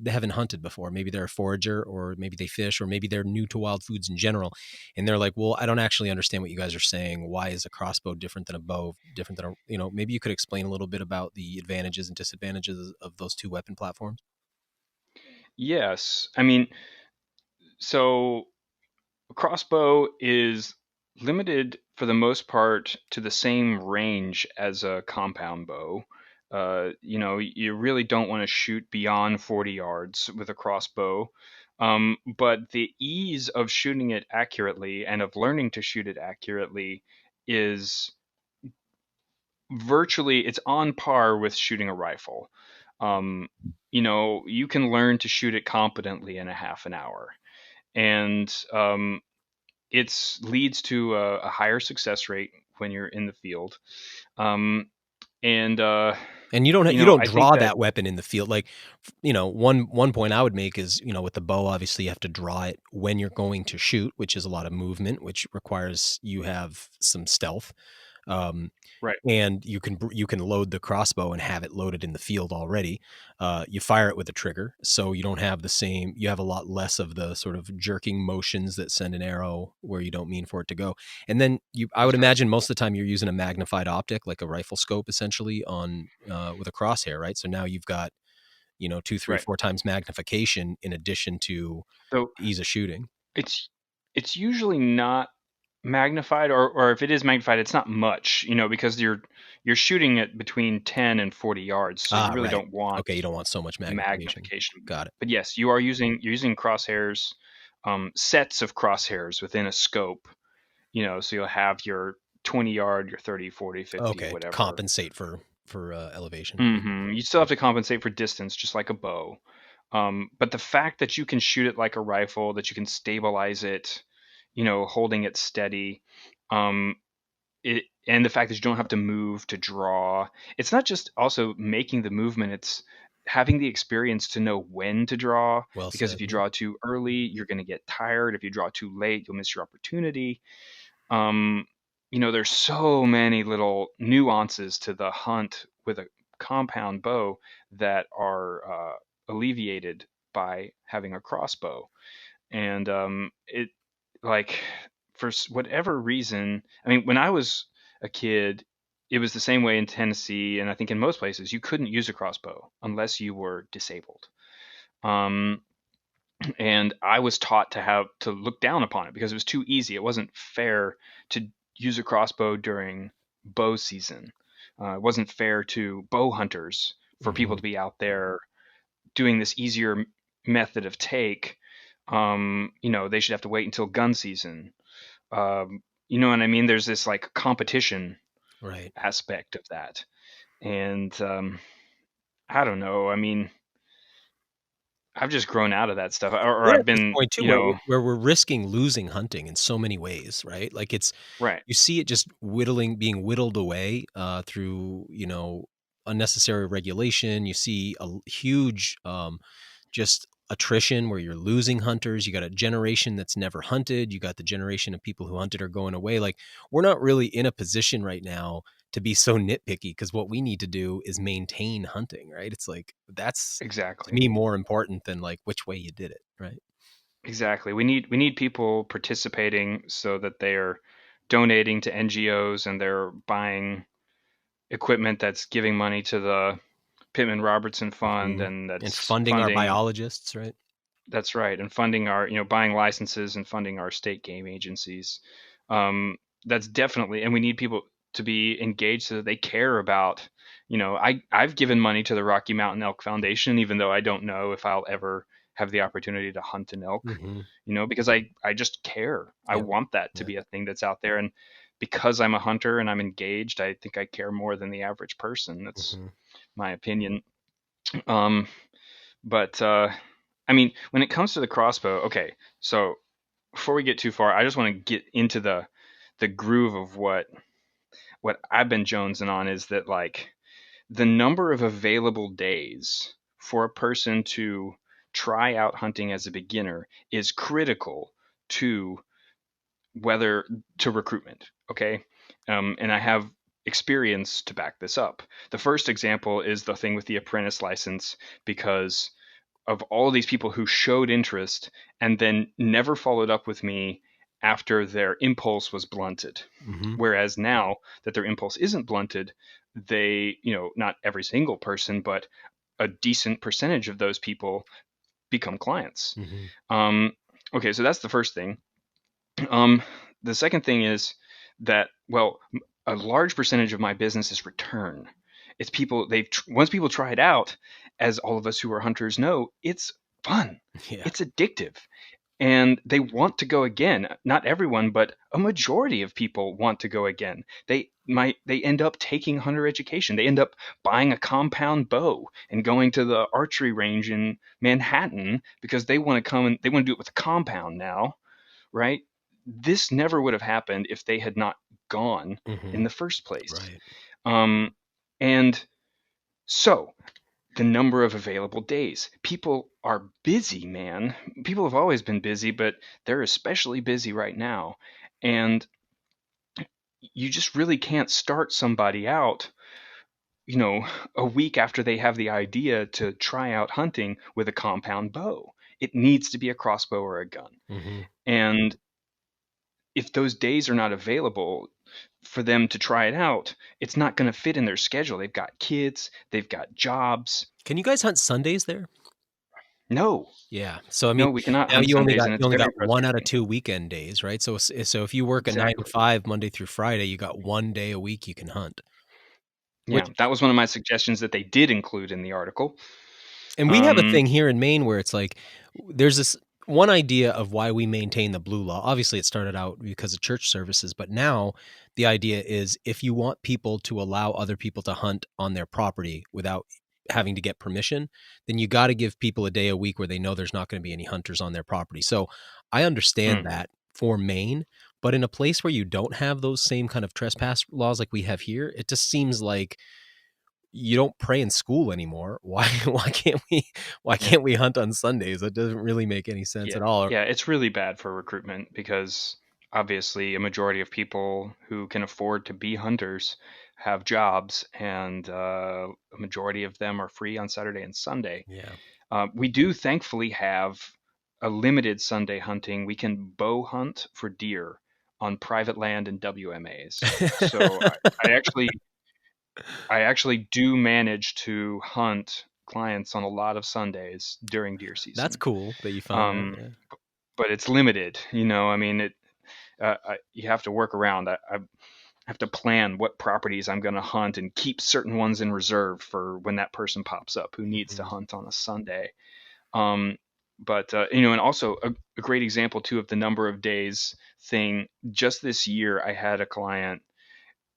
haven't hunted before, maybe they're a forager, or maybe they fish, or maybe they're new to wild foods in general, and they're like, well, I don't actually understand what you guys are saying. Why is a crossbow different than a bow, different than maybe you could explain a little bit about the advantages and disadvantages of those two weapon platforms? yes. I mean, so a crossbow is limited for the most part to the same range as a compound bow. You really don't want to shoot beyond 40 yards with a crossbow. But the ease of shooting it accurately and of learning to shoot it accurately is it's on par with shooting a rifle. Um, you can learn to shoot it competently in a half an hour. And it leads to a higher success rate when you're in the field. Um, and And you don't I think draw that that weapon in the field. Like, one point I would make is, with the bow, obviously you have to draw it when you're going to shoot, which is a lot of movement, which requires you have some stealth. Um, right, and you can load the crossbow and have it loaded in the field already. You fire it with a trigger, so you don't have you have a lot less of the sort of jerking motions that send an arrow where you don't mean for it to go. And then I would that's right. imagine most of the time you're using a magnified optic, like a rifle scope, essentially on with a crosshair, right? So now you've got 2, 3, Right. 4 times magnification in addition to So ease of shooting. it's usually not magnified, or if it is magnified, it's not much, because you're shooting it between 10 and 40 yards, so you Ah, really right. don't want Okay, you don't want so much magnification. magnification. Got it. But yes, you're using crosshairs, sets of crosshairs within a scope, so you'll have your 20 yard, your 30, 40, 50, Okay, to whatever. compensate for elevation. You still have to compensate for distance, just like a bow. But the fact that you can shoot it like a rifle, that you can stabilize it, holding it steady, um, and the fact that you don't have to move to draw. It's not just also making the movement, it's having the experience to know when to draw, Well because said. if you Yeah. draw too early, you're going to get tired. If you draw too late, you'll miss your opportunity. Um, there's so many little nuances to the hunt with a compound bow that are alleviated by having a crossbow. And it, like, for whatever reason, I mean, when I was a kid, it was the same way in Tennessee, and I think in most places, you couldn't use a crossbow unless you were disabled. Um, and I was taught to look down upon it because it was too easy. It wasn't fair to use a crossbow during bow season. It wasn't fair to bow hunters for people Mhm. to be out there doing this easier method of take. They should have to wait until gun season. You know what I mean? There's this like competition Right. aspect of that, and I don't know. I mean, I've just grown out of that stuff, or We're I've at this been, point too where we're risking losing hunting in so many ways, right? Like right. you see it just being whittled away through, unnecessary regulation. You see a huge just attrition where you're losing hunters. You got a generation that's never hunted. You got the generation of people who hunted are going away. Like we're not really in a position right now to be so nitpicky because what we need to do is maintain hunting, right? It's like that's to Exactly. me more important than like which way you did it, right? Exactly. We need people participating so that they're donating to NGOs and they're buying equipment that's giving money to the Pittman Robertson Fund, Mhm. and And that's funding our funding. biologists, right? That's right, and funding our, buying licenses and funding our state game agencies. That's definitely, and we need people to be engaged so that they care about. I've given money to the Rocky Mountain Elk Foundation, even though I don't know if I'll ever have the opportunity to hunt an elk. Mm-hmm. Because I just care. I Yep. want that to Yep. be a thing that's out there, and because I'm a hunter and I'm engaged, I think I care more than the average person. That's Mm-hmm. my opinion. But I mean, when it comes to the crossbow, okay, so before we get too far, I just want to get into the groove of what I've been jonesing on, is that, like, the number of available days for a person to try out hunting as a beginner is critical to whether to recruitment. Okay. And I have experience to back this up. The first example is the thing with the apprentice license, because of all these people who showed interest and then never followed up with me after their impulse was blunted. Mm-hmm. Whereas now that their impulse isn't blunted, they, not every single person, but a decent percentage of those people become clients. Mm-hmm. Okay, so that's the first thing. Um, the second thing is that, well, a large percentage of my business is return. It's people, once people try it out, as all of us who are hunters know, it's fun. Yeah. It's addictive. And they want to go again. Not everyone, but a majority of people want to go again. They end up taking hunter education. They end up buying a compound bow and going to the archery range in Manhattan because they want to come and they want to do it with a compound now, right? This never would have happened if they had not gone Mm-hmm. in the first place. Right. And so the number of available days. People are busy, man. People have always been busy, but they're especially busy right now. And you just really can't start somebody out, a week after they have the idea to try out hunting with a compound bow. It needs to be a crossbow or a gun. Mm-hmm. And if those days are not available for them to try it out, it's not going to fit in their schedule. They've got kids, they've got jobs. Can you guys hunt Sundays there? No, Yeah. So I mean, no, we cannot now hunt Sundays, and you it's only very got 1 out of frustrating. 2 weekend days, right? So if you work a 9 to Exactly. 5 Monday through Friday, you got 1 day a week you can hunt. Yeah, Which that was one of my suggestions that they did include in the article. And we have a Um, thing here in Maine where it's like there's this one idea of why we maintain the blue law. Obviously, it started out because of church services, but now the idea is if you want people to allow other people to hunt on their property without having to get permission, then you got to give people a day a week where they know there's not going to be any hunters on their property. So I understand that for Maine, but in a place where you don't have those same kind of trespass laws like we have here, it just seems like you don't pray in school anymore. Why yeah, can't we hunt on Sundays? That doesn't really make any sense yeah, at all. yeah. It's really bad for recruitment because obviously a majority of people who can afford to be hunters have jobs, and a majority of them are free on Saturday and Sunday. Yeah. We do thankfully have a limited Sunday hunting. We can bow hunt for deer on private land and WMAs. So I actually do manage to hunt clients on a lot of Sundays during deer That's season. cool that you found that. Um, Yeah. but it's limited, I mean, you have to work around. I have to plan what properties I'm going to hunt and keep certain ones in reserve for when that person pops up who needs to Mhm. hunt on a Sunday. Um, but and also a great example too of the number of days thing. Just this year, I had a client.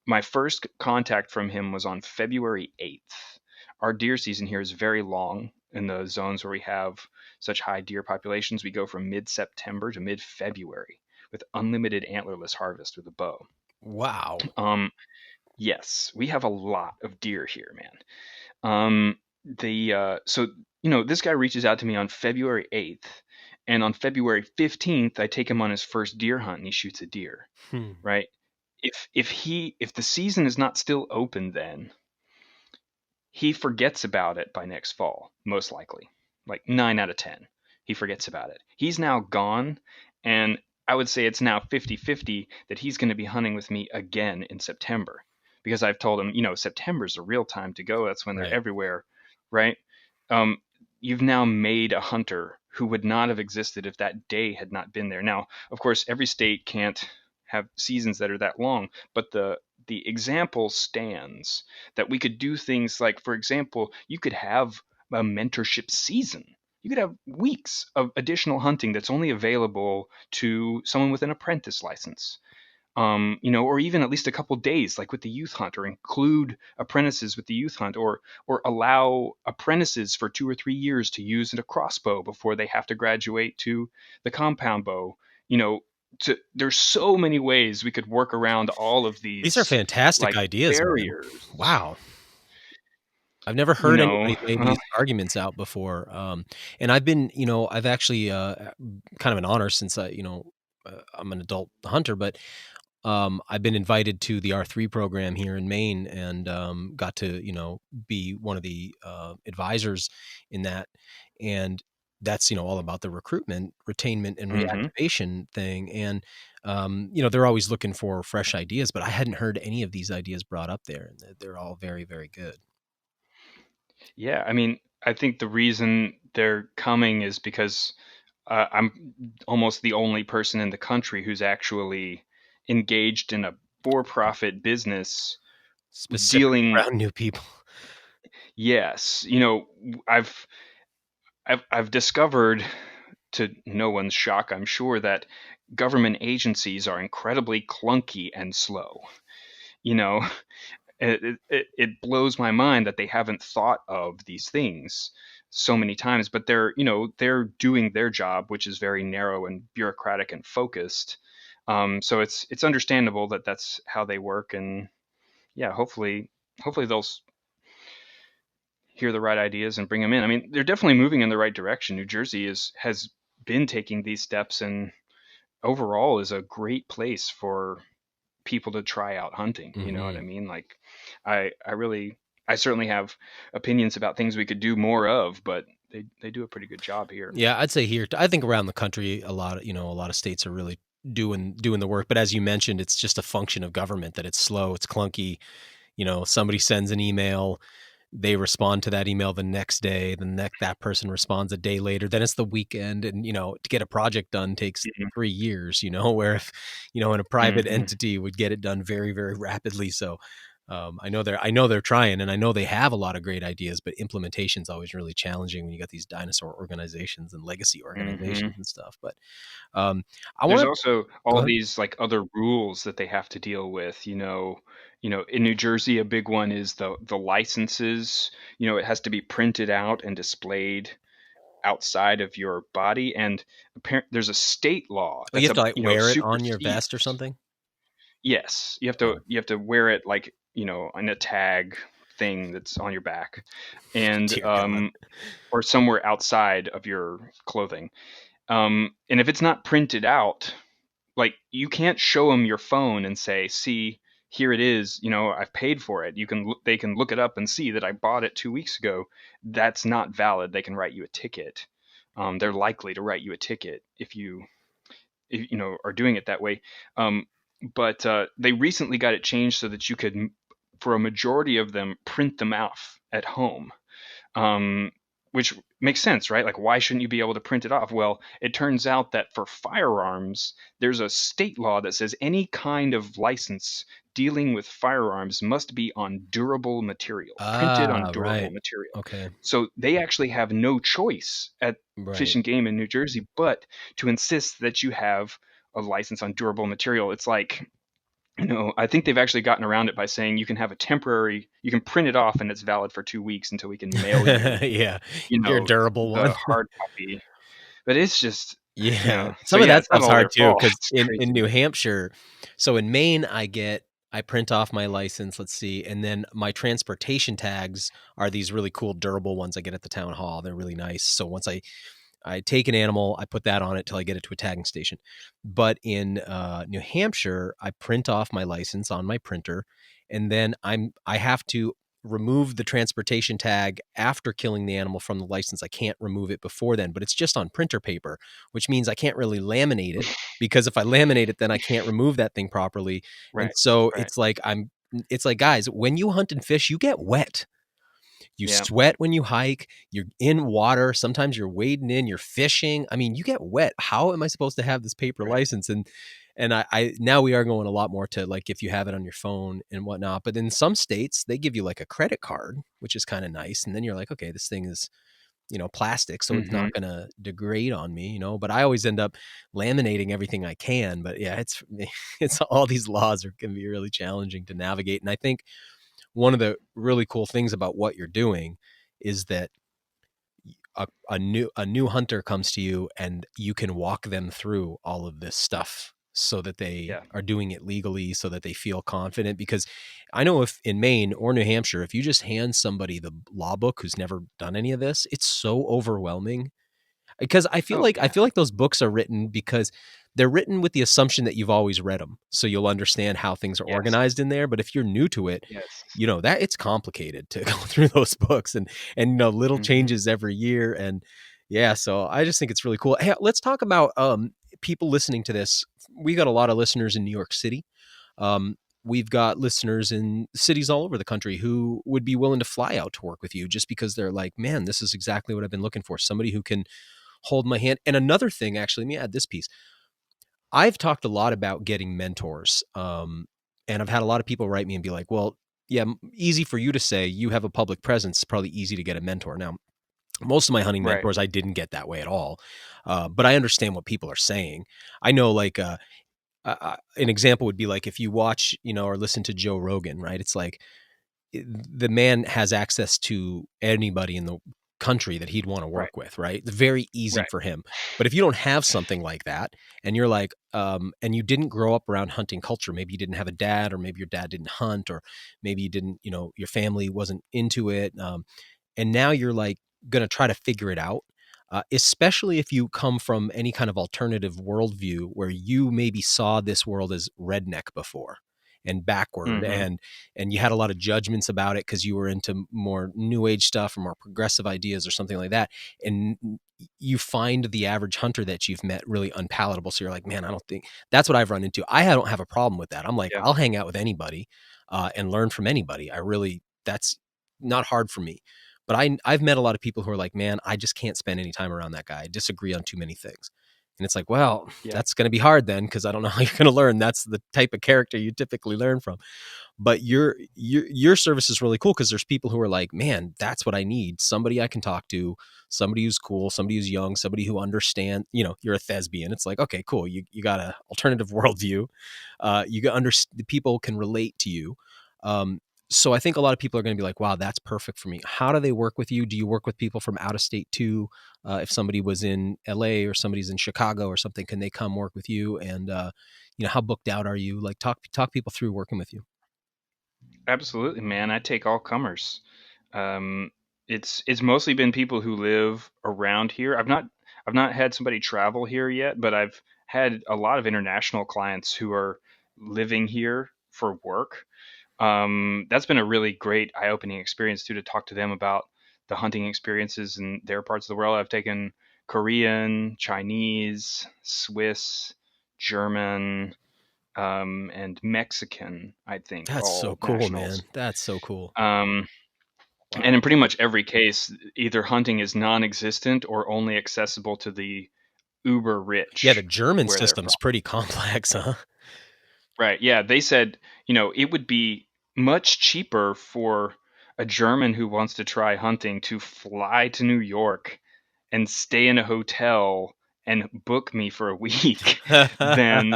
My first contact from him was on February 8th. Our deer season here is very long in the zones where we have such high deer populations. We go from mid September to mid February with unlimited antlerless harvest with a bow. Wow. Um, yes, we have a lot of deer here, man. So this guy reaches out to me on February 8th, and on February 15th, I take him on his first deer hunt, and he shoots a deer. Hmm. Right? If the season is not still open, then he forgets about it by next fall, most likely. Like 9 out of 10. He forgets about it. He's now gone, and I would say it's now 50-50 that he's going to be hunting with me again in September, because I've told him, September's a real time to go. That's when they're Right. everywhere. right? Um, you've now made a hunter who would not have existed if that day had not been there. Now, of course, every state can't have seasons that are that long, but the example stands that we could do things like, for example, you could have a mentorship season. You could have weeks of additional hunting that's only available to someone with an apprentice license. Or even at least a couple days, like with the youth hunt, or include apprentices with the youth hunt, or allow apprentices for 2 or 3 years to use a crossbow before they have to graduate to the compound bow. You know, there's so many ways we could work around all of These are these fantastic like ideas, man. barriers. Wow. I've never You heard know, anybody lay these arguments out before. And I've been, I've actually, kind of an honor since I'm an adult hunter, but I've been invited to the R3 program here in Maine and got to, be one of the advisors in that. And that's, all about the recruitment, retainment, and hmm reactivation thing. And, they're always looking for fresh ideas, but I hadn't heard any of these ideas brought up there. And they're all very, very good. yeah, I mean, I think the reason they're coming is because I'm almost the only person in the country who's actually engaged in a for-profit business Specifically dealing. around new people. Yes, I've I've discovered, to no one's shock, I'm sure, that government agencies are incredibly clunky and slow. You know, it blows my mind that they haven't thought of these things so many times, but they're doing their job, which is very narrow and bureaucratic and focused. So it's understandable that that's how they work, and yeah, hopefully they'll hear the right ideas and bring them in. I mean, they're definitely moving in the right direction. New Jersey has been taking these steps, and overall is a great place for people to try out hunting. You know what I Mhm. mean? Like, I certainly have opinions about things we could do more of, but they do a pretty good job here. Yeah, I'd say here, I think around the country, a lot of states are really doing the work. But as you mentioned, it's just a function of government that it's slow, it's clunky. Somebody sends an email, they respond to that email the next day, that person responds a day later, then it's the weekend, and to get a project done takes Mhm. 3 years. Where if in a private Mhm. entity would get it done very, very rapidly. So I know they're trying, and I know they have a lot of great ideas, but implementation is always really challenging when you got these dinosaur organizations and legacy Mhm. organizations and stuff. But um, I There's want to also go all ahead. these like other rules that they have to deal with. In New Jersey, a big one is the licenses. It has to be printed out and displayed outside of your body, and there's a state law Oh, you that's have to like wear it on your vest or supersedes. something. Yes, you have Oh, to wear it like, on a tag thing that's on your back, and dear God. or somewhere outside of your clothing. And if it's not printed out, like, you can't show them your phone and say, "See, here it is. I've paid for it. They can look it up and see that I bought it 2 weeks ago." That's not valid. They can write you a ticket. They're likely to write you a ticket if are doing it that way. But they recently got it changed so that you could, for a majority of them, print them off at home. Um, which makes sense, right? Like, why shouldn't you be able to print it off? Well, it turns out that for firearms, there's a state law that says any kind of license dealing with firearms must be on durable material, printed on Ah, durable right. material. Okay. So they actually have no choice at Fish Right. and Game in New Jersey but to insist that you have a license on durable material. It's like, I think they've actually gotten around it by saying you can print it off and it's valid for 2 weeks until we can mail you, Yeah. Your durable one. the hard copy. But it's just, Yeah. so Some of yeah, that it's not stuff's all hard their too, fault. because It's in New crazy. Hampshire, so in Maine, I print off my license, let's see, and then my transportation tags are these really cool durable ones I get at the town hall. They're really nice. So once I take an animal, I put that on it till I get it to a tagging station. But in New Hampshire, I print off my license on my printer, and then I have to remove the transportation tag after killing the animal from the license. I can't remove it before then, but it's just on printer paper, which means I can't really laminate it, because if I laminate it, then I can't remove that thing properly. And Right, so right. it's like guys, when you hunt and fish, you get wet. You Yeah. sweat when you hike, you're in water, sometimes you're wading in, you're fishing. I mean, you get wet. How am I supposed to have this paper Right. license? And I now we are going a lot more to like if you have it on your phone and whatnot. But in some states, they give you like a credit card, which is kind of nice. And then you're like, okay, this thing is, plastic, so it's Mm-hmm. not going to degrade on me, but I always end up laminating everything I can. But yeah, it's all these laws can be really challenging to navigate. And I think one of the really cool things about what you're doing is that a new hunter comes to you and you can walk them through all of this stuff so that they Yeah. are doing it legally, so that they feel confident. Because I know if in Maine or New Hampshire, if you just hand somebody the law book who's never done any of this, it's so overwhelming. Because Oh, I yeah. feel like those books are written because they're written with the assumption that you've always read them, so you'll understand how things are Yes. organized in there. But if you're new to it, Yes. that it's complicated to go through those books, and little Mm-hmm. changes every year. And yeah, so I just think it's really cool. Hey, let's talk about people listening to this. We got a lot of listeners in New York City. We've got listeners in cities all over the country who would be willing to fly out to work with you just because they're like, man, this is exactly what I've been looking for. Somebody who can hold my hand. And another thing, actually, let me add this piece. I've talked a lot about getting mentors. And I've had a lot of people write me and be like, well, yeah, easy for you to say you have a public presence. It's probably easy to get a mentor. Now, most of my hunting Right. mentors, I didn't get that way at all. But I understand what people are saying. I know like, an example would be like if you watch, or listen to Joe Rogan, right? It's like the man has access to anybody in the country that he'd want to Right. work with, right? It's very easy Right. for him. But if you don't have something like that and you're like, and you didn't grow up around hunting culture, maybe you didn't have a dad, or maybe your dad didn't hunt, or maybe you didn't, your family wasn't into it. And now you're like going to try to figure it out. Especially if you come from any kind of alternative worldview where you maybe saw this world as redneck before and backward, Mm-hmm. and you had a lot of judgments about it because you were into more new age stuff or more progressive ideas or something like that. And you find the average hunter that you've met really unpalatable. So you're like, man, I don't think that's what I've run into. I don't have a problem with that. I'm like, Yeah. I'll hang out with anybody and learn from anybody. That's not hard for me. But I've met a lot of people who are like, man, I just can't spend any time around that guy. I disagree on too many things. And it's like, well, Yeah. that's going to be hard then, because I don't know how you're going to learn. That's the type of character you typically learn from. But your service is really cool because there's people who are like, man, that's what I need. Somebody I can talk to, somebody who's cool, somebody who's young, somebody who understands, you're a thespian. It's like, okay, cool. You got an alternative worldview. You got the people can relate to you. So I think a lot of people are going to be like, wow, that's perfect for me. How do they work with you? Do you work with people from out of state too? If somebody was in LA or somebody's in Chicago or something, can they come work with you? And, how booked out are you? Like talk people through working with you. Absolutely, man. I take all comers. Um, it's mostly been people who live around here. I've not had somebody travel here yet, but I've had a lot of international clients who are living here for work. That's been a really great eye-opening experience too, to talk to them about the hunting experiences in their parts of the world. I've taken Korean, Chinese, Swiss, German, and Mexican, I think, That's so all cool, man. nationals. That's so cool. Um, and Wow. in pretty much every case, either hunting is non-existent or only accessible to the uber Yeah, the rich German where they're from. system's pretty complex, huh? Right. Yeah. They said, it would be much cheaper for a German who wants to try hunting to fly to New York and stay in a hotel and book me for a week than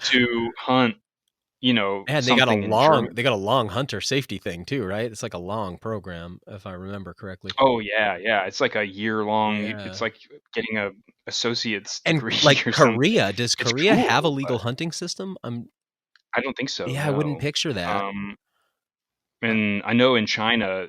to hunt, And something in Germany. they got a long hunter safety thing too, right? It's like a long program, if I remember correctly. Oh yeah, yeah. It's like a year long. It's Yeah. like getting a associate's And degree like or something. Korea, does It's Korea have a cool, but legal hunting system? I don't think so. Yeah, I wouldn't No. picture that. Um, Uh, and I know in China,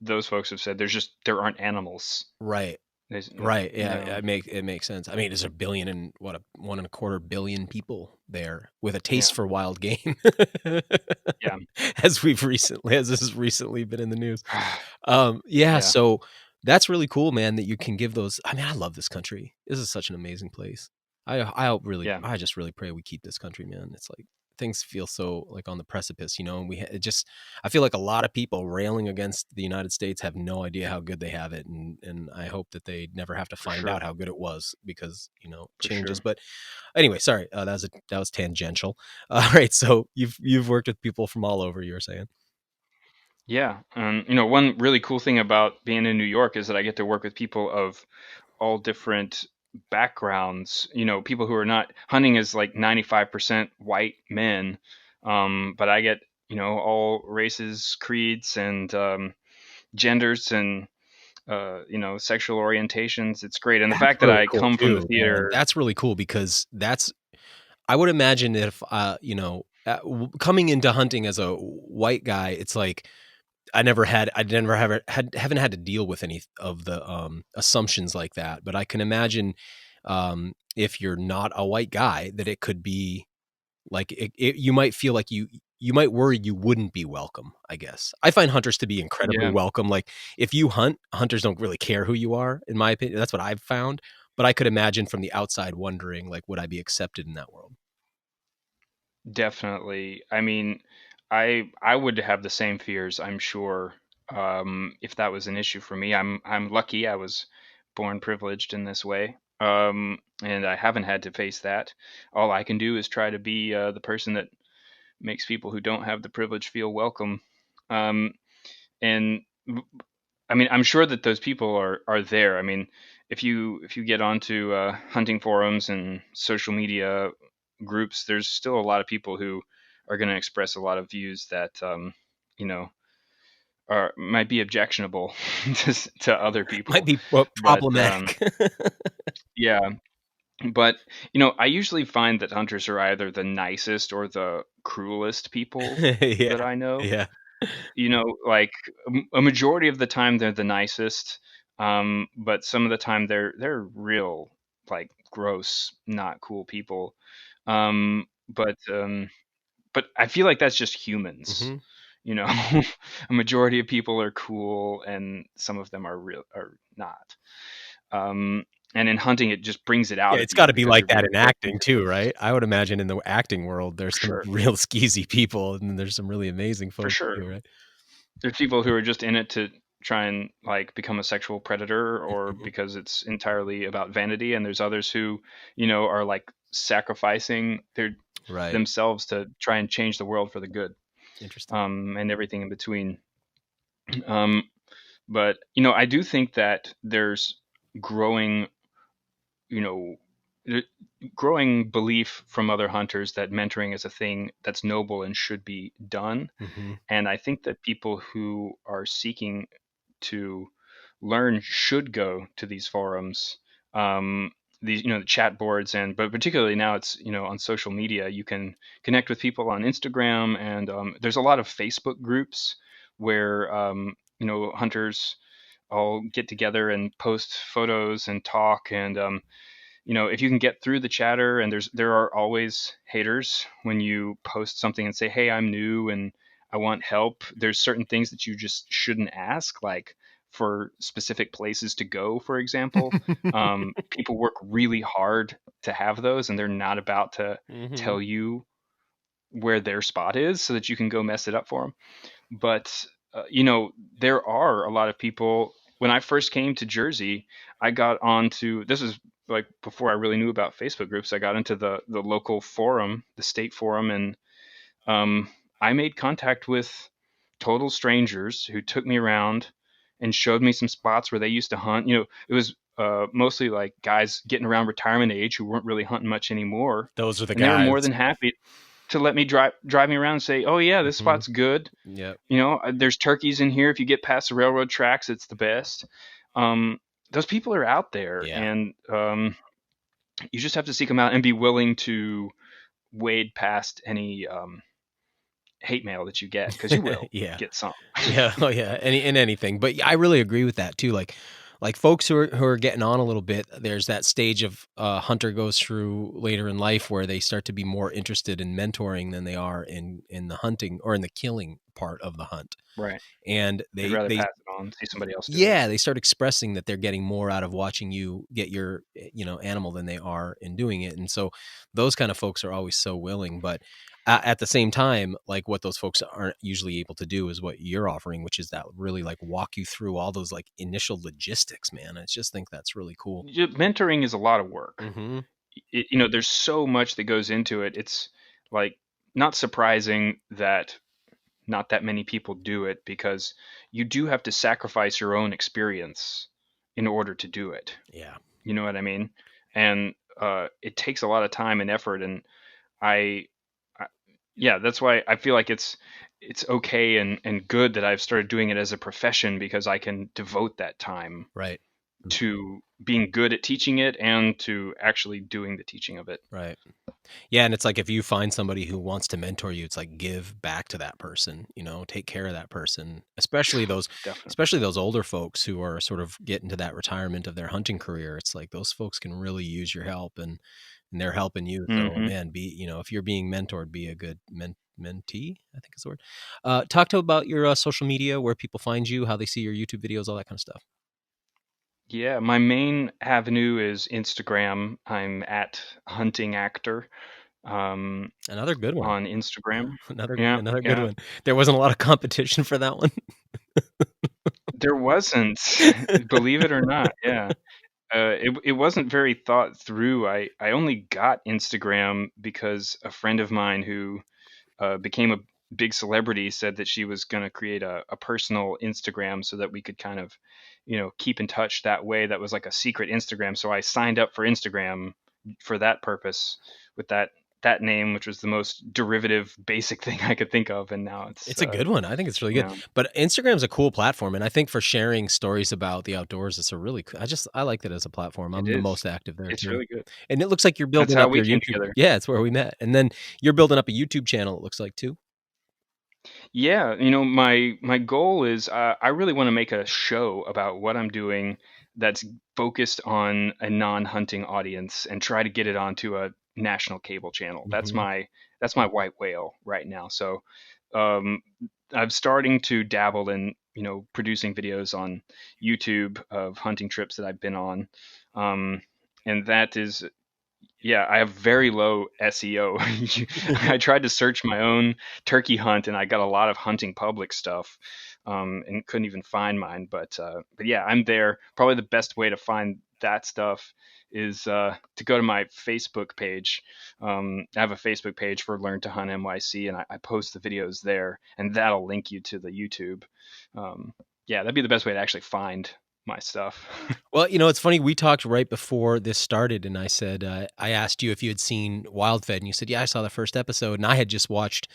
those folks have said there aren't animals. right. There's Right. Yeah, no. it makes sense. I mean, there's a billion and what, a 1.25 billion people there with a taste Yeah, for wild game. yeah, As this has recently been in the news. Yeah, yeah, so that's really cool, man, that you can give those. I mean, I love this country. This is such an amazing place. yeah. I just really pray we keep this country, man. It's like things feel so like on the precipice, and I feel like a lot of people railing against the United States have no idea how good they have it. And I hope that they never have to For find sure. out how good it was, because, For changes. sure. But anyway, sorry, that was tangential. All right. So you've worked with people from all over, you were saying. Yeah. One really cool thing about being in New York is that I get to work with people of all different backgrounds. People who are not hunting is like 95% white men, but I get all races, creeds, and genders, and sexual orientations. It's great, and the That's fact that really I cool come from the too, man. theater. That's really cool because I would imagine if, coming into hunting as a white guy, it's like haven't had to deal with any of the assumptions like that. But I can imagine if you're not a white guy, that it could be like you might feel like you might worry you wouldn't be welcome. I guess I find hunters to be incredibly Yeah, welcome. Like if you hunt, hunters don't really care who you are, in my opinion. That's what I've found. But I could imagine from the outside wondering, like, would I be accepted in that world? definitely. I mean, I would have the same fears, I'm sure, if that was an issue for me. I'm lucky I was born privileged in this way, and I haven't had to face that. All I can do is try to be the person that makes people who don't have the privilege feel welcome. Um, and I mean, I'm sure that those people are there. I mean, if you get onto hunting forums and social media groups, there's still a lot of people who are going to express a lot of views that you know might be objectionable to other Might people. be But problematic. yeah, but I usually find that hunters are either the nicest or the cruelest people Yeah, that I know. yeah. Like a majority of the time they're the nicest, but some of the time they're real, like, gross, not cool people. But I feel like that's just humans. Hmm. A majority of people are cool, and some of them are not. Um, and in hunting, it just brings it Yeah, out of it's you gotta be because like you're that being in put into acting too, right? I would imagine in the acting world, there's for some sure, real skeezy people, and then there's some really amazing for folks sure. too, right? There's people who are just in it to try and like become a sexual predator, or Mhm. because it's entirely about vanity, and there's others who are like sacrificing Right. themselves to try and change the world for the good, Interesting. and everything in between. um, but I do think that there's growing you know th- growing belief from other hunters that mentoring is a thing that's noble and should be done. Mhm. And I think that people who are seeking to learn should go to these forums, um, these the chat boards, and but particularly now it's on social media you can connect with people on Instagram, and there's a lot of Facebook groups where hunters all get together and post photos and talk, and if you can get through the chatter, and there are always haters when you post something and say, hey, I'm new and I want help. There's certain things that you just shouldn't ask, like for specific places to go, for example. People work really hard to have those, and they're not about to Mhm. tell you where their spot is so that you can go mess it up for them. But there are a lot of people. When I first came to Jersey, I got onto this is like before I really knew about Facebook groups. I got into the local forum, the state forum, and um, I made contact with total strangers who took me around and showed me some spots where they used to hunt. It was mostly like guys getting around retirement age who weren't really hunting much anymore, Those are the and they were more guys. than happy to let me drive me around and say, "Oh yeah, this Mhm. spot's good. Yep. There's turkeys in here. If you get past the railroad tracks, it's the best." Um, those people are out there, Yeah. and you just have to seek them out and be willing to wade past any hate mail that you get, because you will Yeah. get some. Yeah, oh yeah, in anything. But I really agree with that too. Like folks who are getting on a little bit, there's that stage of hunter goes through later in life where they start to be more interested in mentoring than they are in the hunting or in the killing part of the hunt. Right. And They'd they rather they pass it on, see somebody else do it. yeah, they start expressing that they're getting more out of watching you get your animal than they are in doing it. And so those kind of folks are always so willing. But at the same time, like what those folks aren't usually able to do is what you're offering, which is that really like walk you through all those like initial logistics, man. I just think that's really cool. Mentoring is a lot of work. Mm-hmm. There's so much that goes into it. It's like not surprising that not that many people do it, because you do have to sacrifice your own experience in order to do it. Yeah. You know what I mean? And it takes a lot of time and effort. And I, I yeah, that's why I feel like it's okay and good that I've started doing it as a profession, because I can devote that time Right. to being good at teaching it and to actually doing the teaching of it. Right. Yeah. And it's like if you find somebody who wants to mentor you, it's like give back to that person, take care of that person, especially Definitely. those older folks who are sort of getting to that retirement of their hunting career. It's like those folks can really use your help and they're helping you. So Hmm. man, if you're being mentored, be a good mentee, I think is the word. Talk to about your social media, where people find you, how they see your YouTube videos, all that kind of stuff. Yeah, my main avenue is Instagram. I'm at Hunting Actor Another good one. on Instagram. Another Yeah, another good yeah. one. There wasn't a lot of competition for that one. There wasn't, believe it or not. Yeah. It wasn't very thought through. I only got Instagram because a friend of mine who became a big celebrity said that she was going to create a personal Instagram so that we could kind of, keep in touch that way. That was like a secret Instagram. So I signed up for Instagram for that purpose with that name, which was the most derivative, basic thing I could think of. And now it's, It's a good one. I think it's really you good. know, But Instagram's a cool platform, and I think for sharing stories about the outdoors, it's a really I like that as a platform. it I'm the is. most active there It's too. really good. And it looks like you're That's building how up we your came YouTube. together. Yeah, it's where we met. And then you're building up a YouTube channel, it looks like too. Yeah, my goal is I really want to make a show about what I'm doing that's focused on a non-hunting audience and try to get it onto a national cable channel. That's Hmm. my white whale right now. So um, I'm starting to dabble in producing videos on YouTube of hunting trips that I've been on, um, and that is, yeah, I have very low SEO. I tried to search my own turkey hunt, and I got a lot of hunting public stuff, and couldn't even find mine. But yeah, I'm there. Probably the best way to find that stuff is to go to my Facebook page. I have a Facebook page for Learn to Hunt NYC, and I post the videos there, and that'll link you to the YouTube. Yeah, that'd be the best way to actually find my stuff. Well, it's funny. We talked right before this started, and I said, I asked you if you had seen WildFed, and you said, yeah, I saw the first episode, and I had just watched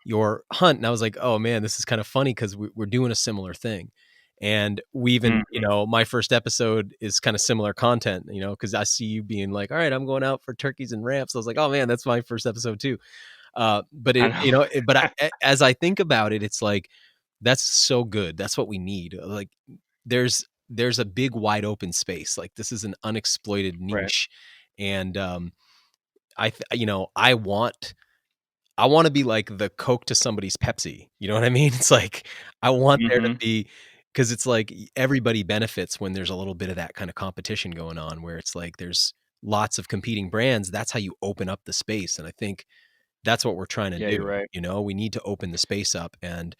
your hunt, and I was like, oh man, this is kind of funny because we're doing a similar thing. And we even, Mhm. my first episode is kind of similar content, because I see you being like, all right, I'm going out for turkeys and ramps. I was like, oh man, that's my first episode too. But I it, know. as I think about it, it's like, that's so good. That's what we need. Like there's a big wide open space. Like this is an unexploited Right. niche. And I want to be like the Coke to somebody's Pepsi. You know what I mean? It's like I want there to Hmm. be, because it's like everybody benefits when there's a little bit of that kind of competition going on, where it's like there's lots of competing brands. That's how you open up the space. And I think that's what we're trying to Yeah, you're do. right. We need to open the space up, and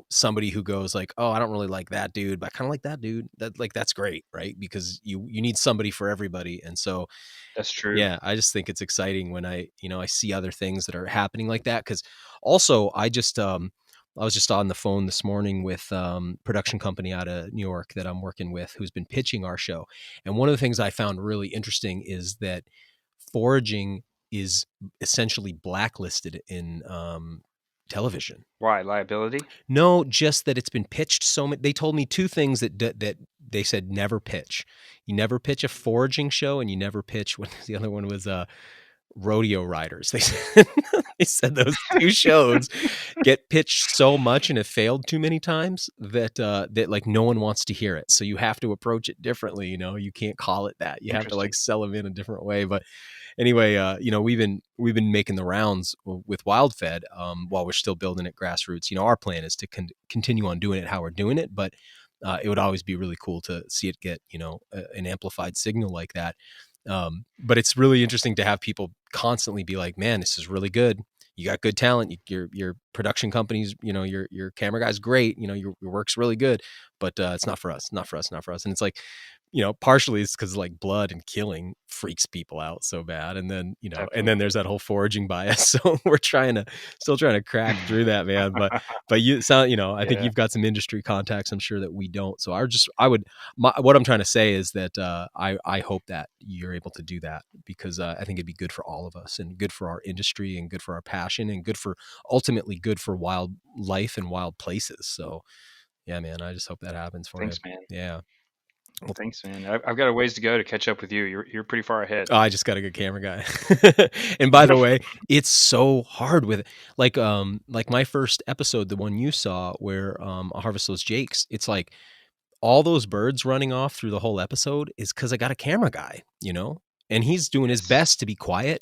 somebody who goes like, oh, I don't really like that dude, but I kind of like that dude. That's great, right? Because you need somebody for everybody. And so That's true. yeah, I just think it's exciting when I see other things that are happening like that. Because also I was just on the phone this morning with production company out of New York that I'm working with, who's been pitching our show. And one of the things I found really interesting is that foraging is essentially blacklisted in television. Why? Liability? No, just that it's been pitched so many. They told me two things that they said never pitch. You never pitch a foraging show, and you never pitch. What the other one was? Rodeo riders. They said those two shows get pitched so much and have failed too many times that like no one wants to hear it. So you have to approach it differently. You can't call it that. You have to Interesting. like sell them in a different way. But anyway, we've been making the rounds with WildFed while we're still building it grassroots. Our plan is to continue on doing it how we're doing it, but it would always be really cool to see it get an amplified signal like that. But it's really interesting to have people constantly be like, man, this is really good. you got good talent. Your production company's, your camera guy's great. Your work's really good, but it's not for us, not for us, not for us. And it's like, partially it's because like blood and killing freaks people out so bad. And then, and then Definitely. there's that whole foraging bias. So we're still trying to crack through that, man. But you sound, I think Yeah. you've got some industry contacts. I'm sure that we don't. So what I'm trying to say is that I hope that you're able to do that, because I think it'd be good for all of us, and good for our industry, and good for our passion, and ultimately good for wildlife and wild places. So yeah, man, I just hope that happens for Thanks, you. man. Yeah. Well, Thanks, man. I've got a ways to go to catch up with you. You're pretty far ahead. I just got a good camera guy. And by the way, it's so hard with it. Like my first episode, the one you saw where I harvest those jakes, it's like all those birds running off through the whole episode is because I got a camera guy, and he's doing his best to be quiet.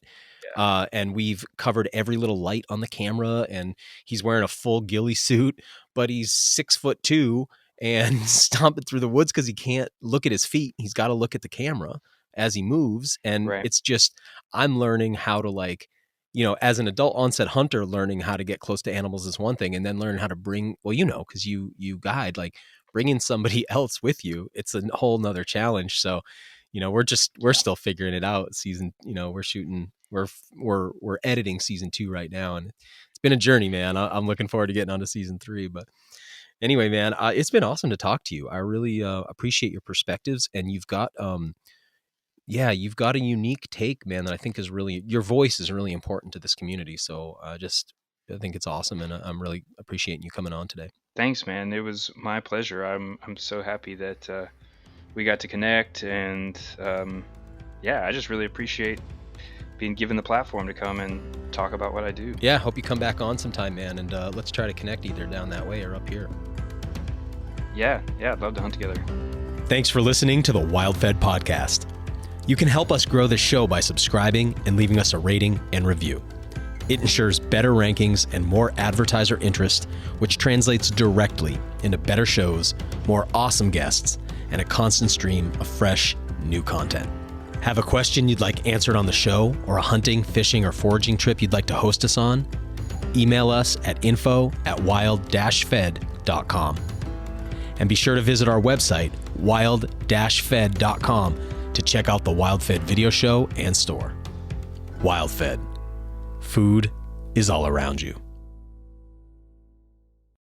Yeah. And we've covered every little light on the camera, and he's wearing a full ghillie suit, but he's 6'2" and stomping through the woods because he can't look at his feet. He's got to look at the camera as he moves. And Right. it's just, I'm learning how to as an adult onset hunter, learning how to get close to animals is one thing. And then learn how to bring, cause you guide, like bringing somebody else with you. It's a whole nother challenge. So, we're still figuring it out. We're editing season 2 right now, and it's been a journey, man. I'm looking forward to getting onto season 3, but anyway, man, it's been awesome to talk to you. I really appreciate your perspectives, and you've got a unique take, man, that I think your voice is really important to this community. So I think it's awesome, and I'm really appreciating you coming on today. Thanks, man. It was my pleasure. I'm so happy that we got to connect, and I just really appreciate being given the platform to come and talk about what I do. Yeah, hope you come back on sometime, man, and let's try to connect either down that way or up here. Yeah, I'd love to hunt together. Thanks for listening to the WildFed podcast. You can help us grow this show by subscribing and leaving us a rating and review. It ensures better rankings and more advertiser interest, which translates directly into better shows, more awesome guests, and a constant stream of fresh, new content. Have a question you'd like answered on the show, or a hunting, fishing, or foraging trip you'd like to host us on? Email us at info@wild-fed.com. And be sure to visit our website, wild-fed.com, to check out the WildFed video show and store. WildFed. Food is all around you.